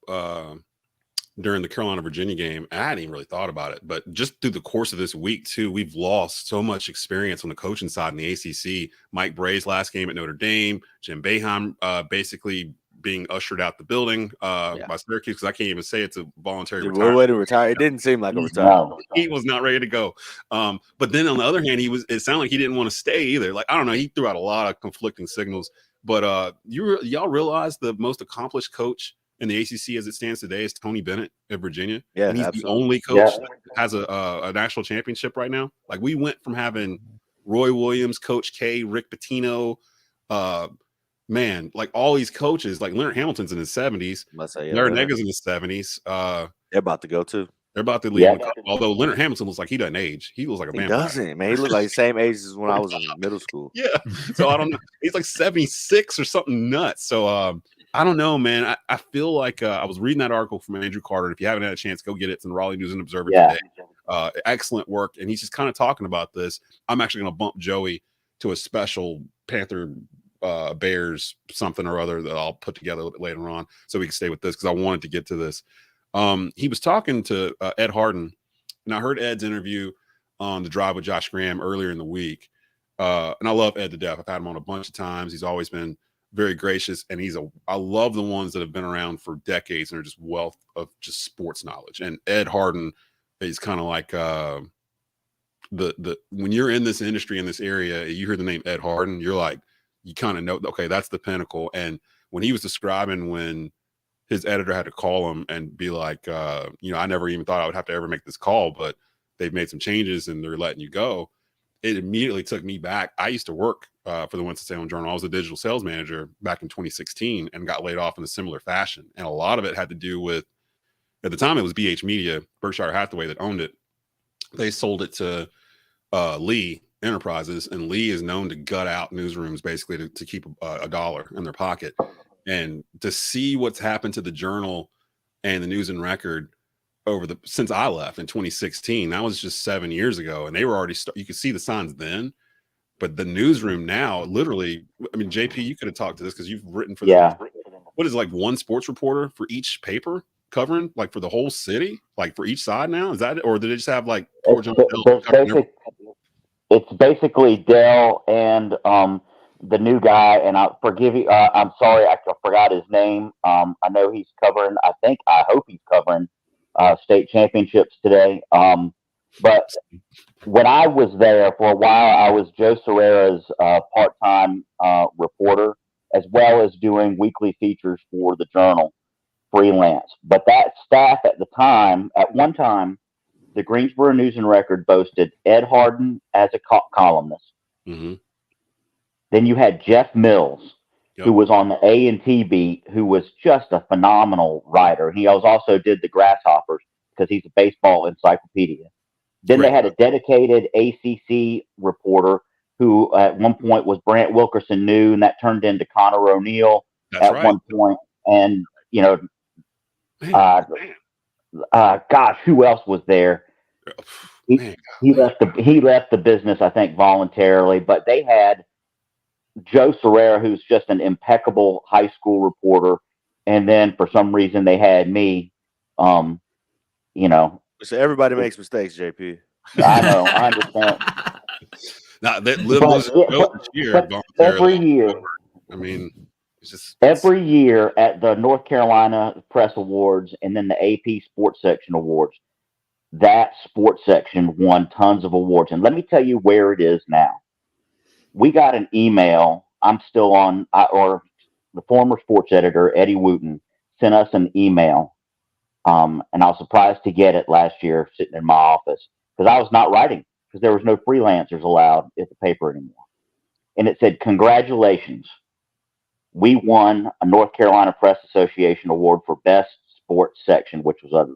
during the Carolina-Virginia game. I hadn't even really thought about it, but just through the course of this week too, we've lost so much experience on the coaching side in the ACC. Mike Bray's last game at Notre Dame, Jim Boeheim basically being ushered out the building by Syracuse, because I can't even say it's a voluntary retirement. Way to retire. It didn't seem like a retirement. He was not ready to go. But then on the other hand, it sounded like he didn't want to stay either. Like, I don't know. He threw out a lot of conflicting signals. But y'all realize the most accomplished coach in the ACC as it stands today is Tony Bennett at Virginia. Yeah, and he's absolutely. the only coach that has a national championship right now. Like, we went from having Roy Williams, Coach K, Rick Pitino, man, like all these coaches, like Leonard Hamilton's in his 70s. Larry Nega's in his 70s. They're about to go too. They're about to leave. Yeah. Although Leonard Hamilton looks like he doesn't age. He looks like a vampire. He doesn't, man. He looks like the same age as when I was in middle school. Yeah. So I don't know. He's like 76 or something nuts. So I don't know, man. I feel like I was reading that article from Andrew Carter. If you haven't had a chance, go get it. It's in the Raleigh News and Observer today. Excellent work. And he's just kind of talking about this. I'm actually going to bump Joey to a special Panther Bears something or other that I'll put together a little bit later on so we can stay with this, because I wanted to get to this. He was talking to Ed Harden, and I heard Ed's interview on The Drive with Josh Graham earlier in the week. And I love Ed to death. I've had him on a bunch of times. He's always been very gracious, and I love the ones that have been around for decades and are just wealth of just sports knowledge. And Ed Harden is kind of like when you're in this industry, in this area, you hear the name Ed Harden, you're like, you kind of know, okay, that's the pinnacle. And when he was describing when his editor had to call him and be like, I never even thought I would have to ever make this call, but they've made some changes and they're letting you go. It immediately took me back. I used to work for the Winston-Salem Journal. I was a digital sales manager back in 2016 and got laid off in a similar fashion. And a lot of it had to do with, at the time it was BH Media, Berkshire Hathaway, that owned it. They sold it to Lee Enterprises, and Lee is known to gut out newsrooms basically to keep a dollar in their pocket. And to see what's happened to the Journal and the News and Record since I left in 2016, that was just 7 years ago, and they were already you could see the signs then. But the newsroom now, literally, I mean, JP, you could have talked to this because you've written for them. What is like one sports reporter for each paper covering, like for the whole city, like for each side now? Is that, or did they just have like it's basically Dell and the new guy, and I'll forgive you. I'm sorry, I forgot his name. I know he's covering. I hope he's covering state championships today. But when I was there for a while, I was Joe Serrera's part-time reporter, as well as doing weekly features for the Journal, freelance. But that staff at one time, the Greensboro News and Record boasted Ed Harden as a columnist. Mm-hmm. Then you had Jeff Mills, who was on the A&T beat, who was just a phenomenal writer. He also did the Grasshoppers because he's a baseball encyclopedia. Then they had a dedicated ACC reporter who at one point was Brant Wilkerson New, and that turned into Connor O'Neill one point. And, gosh, who else was there? He left the business, I think, voluntarily, but they had Joe Serrera, who's just an impeccable high school reporter. And then for some reason they had me, So everybody makes mistakes, JP. I know, I understand. Now that voluntarily. Every year, I mean, it's just every year at the North Carolina Press Awards and then the AP Sports Section Awards, that sports section won tons of awards. And let me tell you where it is now. We got an email. I'm still on, or the former sports editor, Eddie Wooten, sent us an email. And I was surprised to get it last year sitting in my office because I was not writing because there was no freelancers allowed at the paper anymore. And it said, "Congratulations. We won a North Carolina Press Association award for best sports section," which was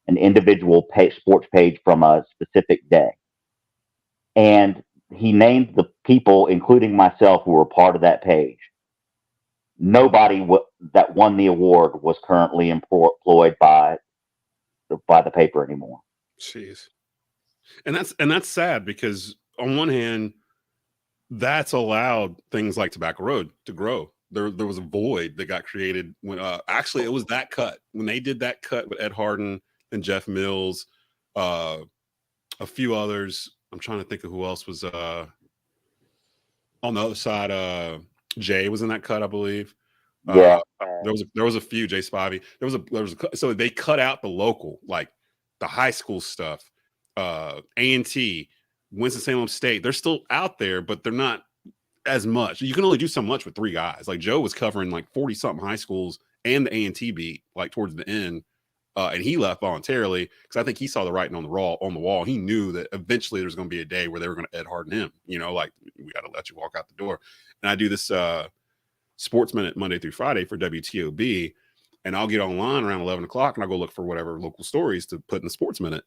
an individual sports page from a specific day. And he named the people, including myself, who were part of that page. Nobody that won the award was currently employed by the paper anymore. Jeez. And that's sad because on one hand, that's allowed things like Tobacco Road to grow. There was a void that got created when actually it was that cut. When they did that cut with Ed Harden and Jeff Mills, a few others. I'm trying to think of who else was on the other side. Jay was in that cut, I Bleav. Yeah. There was a few, Jay Spivey. There was a so they cut out the local, like the high school stuff, A&T, Winston-Salem State. They're still out there, but they're not as much. You can only do so much with three guys. Like Joe was covering like 40 something high schools and the A&T beat, like towards the end. And he left voluntarily because I think he saw the writing on the wall. He knew that eventually there's going to be a day where they were going to Ed Harden him, like we got to let you walk out the door. And I do this Sports Minute Monday through Friday for WTOB, and I'll get online around 11 o'clock and I'll go look for whatever local stories to put in the Sports Minute.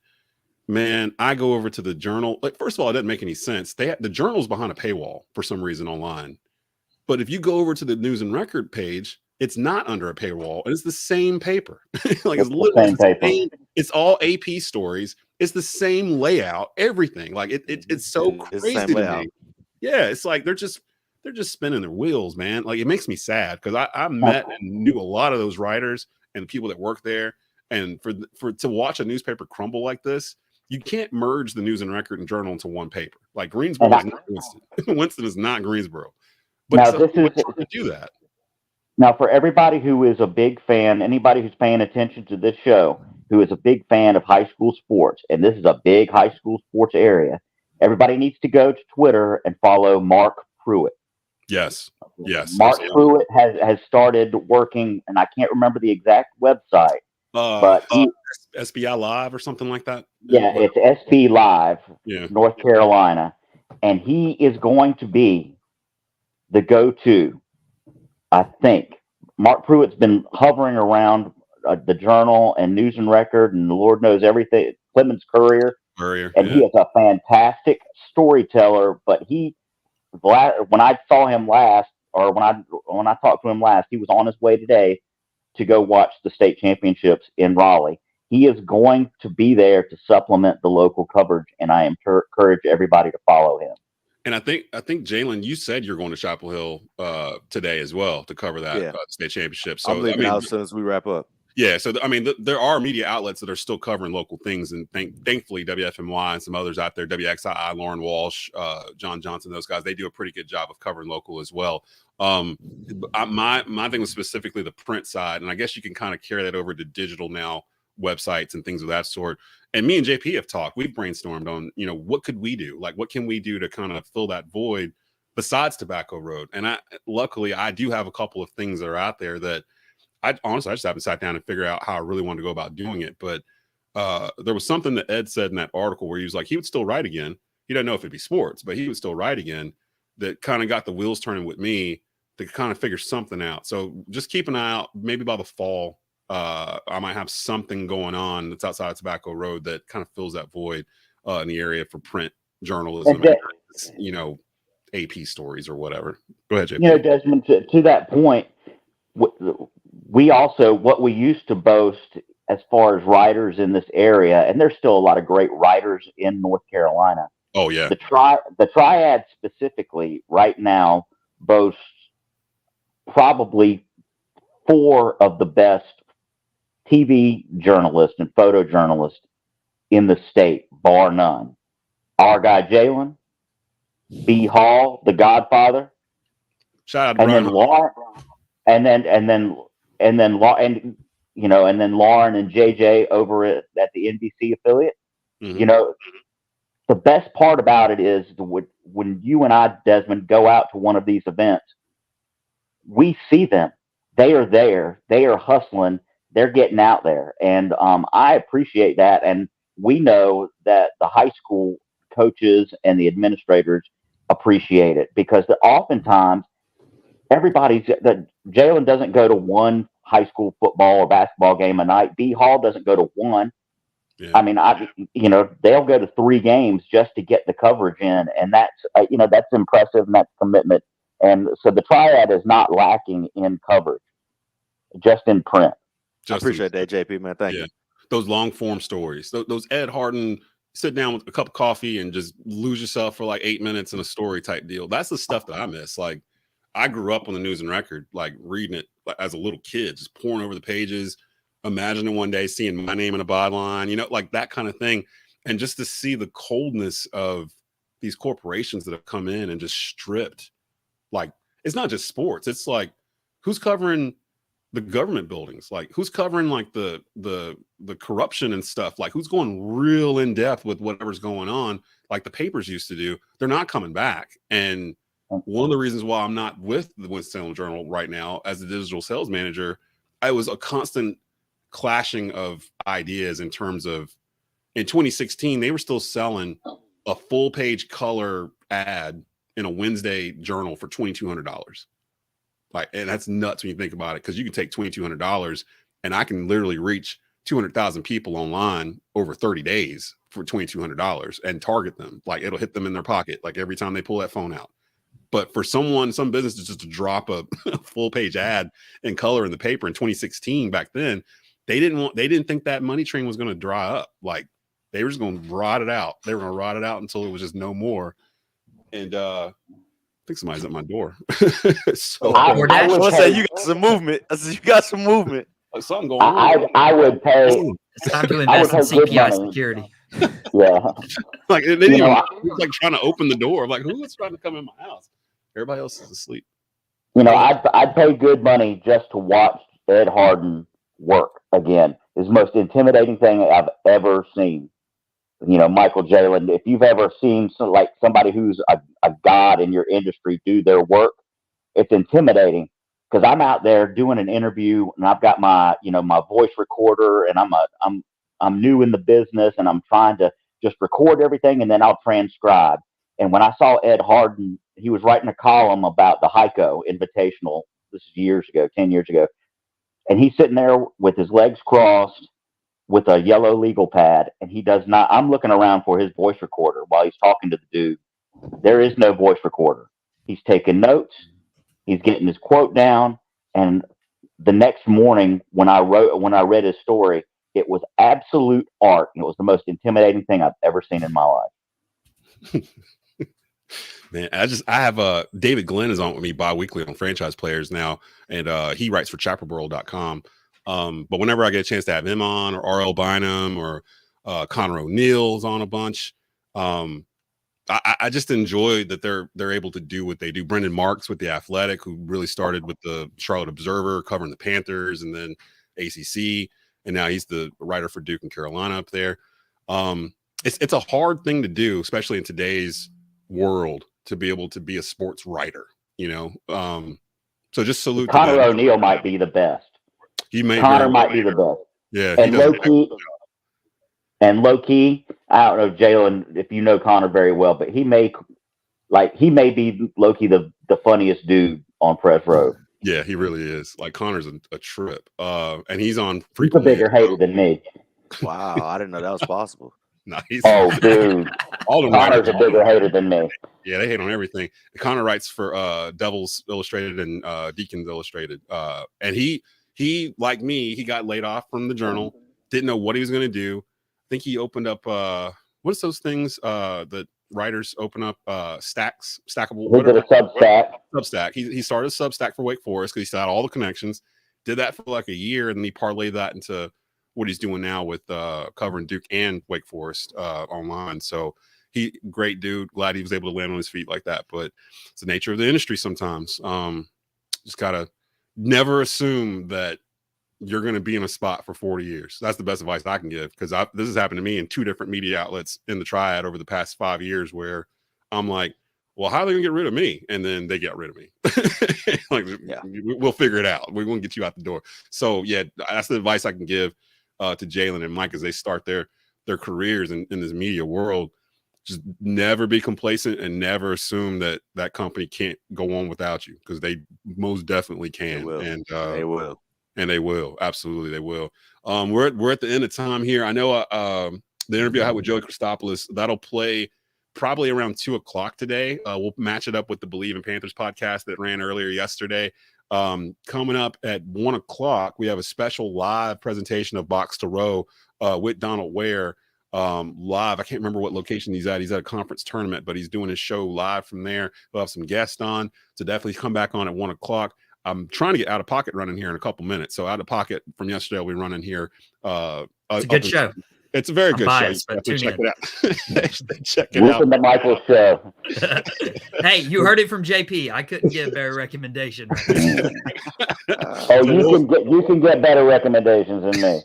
Man, I go over to the Journal. Like, first of all, it doesn't make any sense. The Journal's behind a paywall for some reason online. But if you go over to the News and Record page, it's not under a paywall, and it's the same paper. Like it's literally the same. It's all AP stories. It's the same layout, everything. Like it's so crazy to me. Yeah, it's like they're just spinning their wheels, man. Like it makes me sad because I met and knew a lot of those writers and the people that work there, and for to watch a newspaper crumble like this, you can't merge the News and Record and Journal into one paper. Like Greensboro is not Winston. Winston is not Greensboro. But now, it's hard to do that. Now, for everybody who is a big fan, anybody who's paying attention to this show, who is a big fan of high school sports, and this is a big high school sports area, everybody needs to go to Twitter and follow Mark Pruitt. Yes. Mark Pruitt has started working, and I can't remember the exact website, but SBI Live or something like that. Yeah, it's SB Live, North Carolina, and he is going to be the go-to. I think Mark Pruitt's been hovering around the Journal and News and Record, and the Lord knows everything. Clemens Courier, and he is a fantastic storyteller. But when I saw him last, or when I talked to him last, he was on his way today to go watch the state championships in Raleigh. He is going to be there to supplement the local coverage, and I encourage everybody to follow him. And I think Jaelen, you said you're going to Chapel Hill today as well to cover that state championship. So I'm leaving out as soon as we wrap up. Yeah, so there are media outlets that are still covering local things, and thankfully WFMY and some others out there, WXII, Lauren Walsh, John Johnson, those guys, they do a pretty good job of covering local as well. My thing was specifically the print side, and I guess you can kind of carry that over to digital now, websites and things of that sort. And me and JP have talked. We've brainstormed on, what could we do? Like, what can we do to kind of fill that void besides Tobacco Road? And luckily, I do have a couple of things that are out there that I just haven't sat down and figured out how I really want to go about doing it. But there was something that Ed said in that article where he was like, he would still write again. He doesn't know if it'd be sports, but he would still write again. That kind of got the wheels turning with me to kind of figure something out. So just keep an eye out. Maybe by the fall, I might have something going on that's outside of Tobacco Road that kind of fills that void in the area for print journalism, and, AP stories or whatever. Go ahead, JP. Desmond, to that point, we also, what we used to boast as far as writers in this area, and there's still a lot of great writers in North Carolina. Oh, yeah. The Triad specifically right now boasts probably 4 of the best TV journalists and photojournalists in the state, bar none. Our guy Jaelen, B. Hall, the Godfather, shout out and then Lauren, and then Lauren and JJ over at the NBC affiliate. Mm-hmm. The best part about it is when you and I, Desmond, go out to one of these events, we see them. They are there. They are hustling. They're getting out there. And I appreciate that. And we know that the high school coaches and the administrators appreciate it because oftentimes Jaelen doesn't go to one high school football or basketball game a night. B. Hall doesn't go to one. Yeah. I mean, they'll go to 3 games just to get the coverage in. And that's impressive, and that's commitment. And so the Triad is not lacking in coverage, just in print. I appreciate that, JP, man. Thank you. Those long form stories, those Ed Harden, sit down with a cup of coffee and just lose yourself for like 8 minutes in a story type deal. That's the stuff that I miss. Like, I grew up on the News and Record, like reading it as a little kid, just pouring over the pages, imagining one day seeing my name in a byline, like that kind of thing. And just to see the coldness of these corporations that have come in and just stripped, like, it's not just sports. It's like, who's covering the government buildings? Like, who's covering like the corruption and stuff? Like, who's going real in depth with whatever's going on? Like the papers used to do. They're not coming back. And one of the reasons why I'm not with the Winston-Salem Journal right now as a digital sales manager, it was a constant clashing of ideas in terms of, in 2016, they were still selling a full page color ad in a Wednesday journal for $2,200. Like, and that's nuts when you think about it, because you can take $2,200 and I can literally reach 200,000 people online over 30 days for $2,200 and target them. Like, it'll hit them in their pocket, like every time they pull that phone out. But for some businesses just to drop a full page ad in color in the paper in 2016, back then, they didn't think that money train was going to dry up. Like, they were just going to ride it out. They were going to ride it out until it was just no more. And I think somebody's at my door. So I would say you got some movement. I said, you got some movement. Like, something going on. I would pay. It's time to invest in CPI security. Yeah. Like, they didn't even, like trying to open the door. Like, who is trying to come in my house? Everybody else is asleep. I'd pay good money just to watch Ed Harden work again. It's the most intimidating thing I've ever seen. Michael Jaelen, if you've ever seen somebody who's a god in your industry do their work, it's intimidating, because I'm out there doing an interview and I've got my voice recorder, and I'm new in the business, and I'm trying to just record everything and then I'll transcribe. And when I saw Ed Harden, he was writing a column about the HICO Invitational. This is 10 years ago. And he's sitting there with his legs crossed with a yellow legal pad, and he does not. I'm looking around for his voice recorder while he's talking to the dude. There is no voice recorder. He's taking notes. He's getting his quote down. And the next morning, when I read his story, it was absolute art. It was the most intimidating thing I've ever seen in my life. Man, I have David Glenn is on with me bi-weekly on Franchise Players now, and he writes for chapelboro.com. But whenever I get a chance to have him on, or RL Bynum, or Connor O'Neill's on a bunch, I just enjoy that they're able to do what they do. Brendan Marks with The Athletic, who really started with the Charlotte Observer, covering the Panthers, and then ACC, and now he's the writer for Duke and Carolina up there. It's a hard thing to do, especially in today's world, to be able to be a sports writer, so just salute Connor O'Neill might be the best. Connor might be the best. Yeah. Low key, I don't know, Jaelen, if you know Connor very well, but he may be low key the funniest dude on Press Row. Yeah, he really is. Like, Connor's a trip. And he's on He's a bigger hater than me. Wow, I didn't know that was possible. No, he's dude. Connor's a bigger hater than me. Yeah, they hate on everything. Connor writes for Devils Illustrated and Deacons Illustrated. And he, like me, he got laid off from the Journal, didn't know what he was going to do. I think he opened up, what's those things that writers open up, stackable? He did a Substack. Substack. He started a Substack for Wake Forest because he had all the connections, did that for like a year, and then he parlayed that into what he's doing now with covering Duke and Wake Forest online. So great dude. Glad he was able to land on his feet like that. But it's the nature of the industry sometimes. Just got to never assume that you're going to be in a spot for 40 years. That's the best advice I can give, because this has happened to me in 2 different media outlets in the Triad over the past 5 years, where I'm like, well, how are they going to get rid of me? And then they get rid of me. Like, yeah, we'll figure it out. We're going to get you out the door. So yeah, that's the advice I can give to Jaelen and Mike as they start their careers in this media world. Just never be complacent and never assume that company can't go on without you, because they most definitely can. And they will. And they will. Absolutely, they will. We're at the end of time here. I know the interview I had with Joey Christopolous, that'll play probably around 2:00 today. We'll match it up with the Bleav in Panthers podcast that ran earlier yesterday. Coming up at 1:00, we have a special live presentation of Box to Row with Donald Ware live. I can't remember what location he's at. He's at a conference tournament, but he's doing his show live from there. We'll have some guests on, so definitely come back on at 1:00. I'm trying to get Out of Pocket running here in a couple minutes. So Out of Pocket from yesterday will be running here. It's a good show. It's a very good biased, show. Check it out. Check it Listen to Michael's show. Hey, you heard it from JP. I couldn't get a better recommendation. You can get better recommendations than me.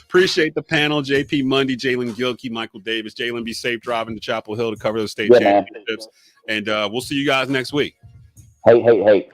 Appreciate the panel. JP, Mundy, Jaelen, Gilkey, Michael Davis. Jaelen, be safe driving to Chapel Hill to cover those state championships. And we'll see you guys next week. Hey.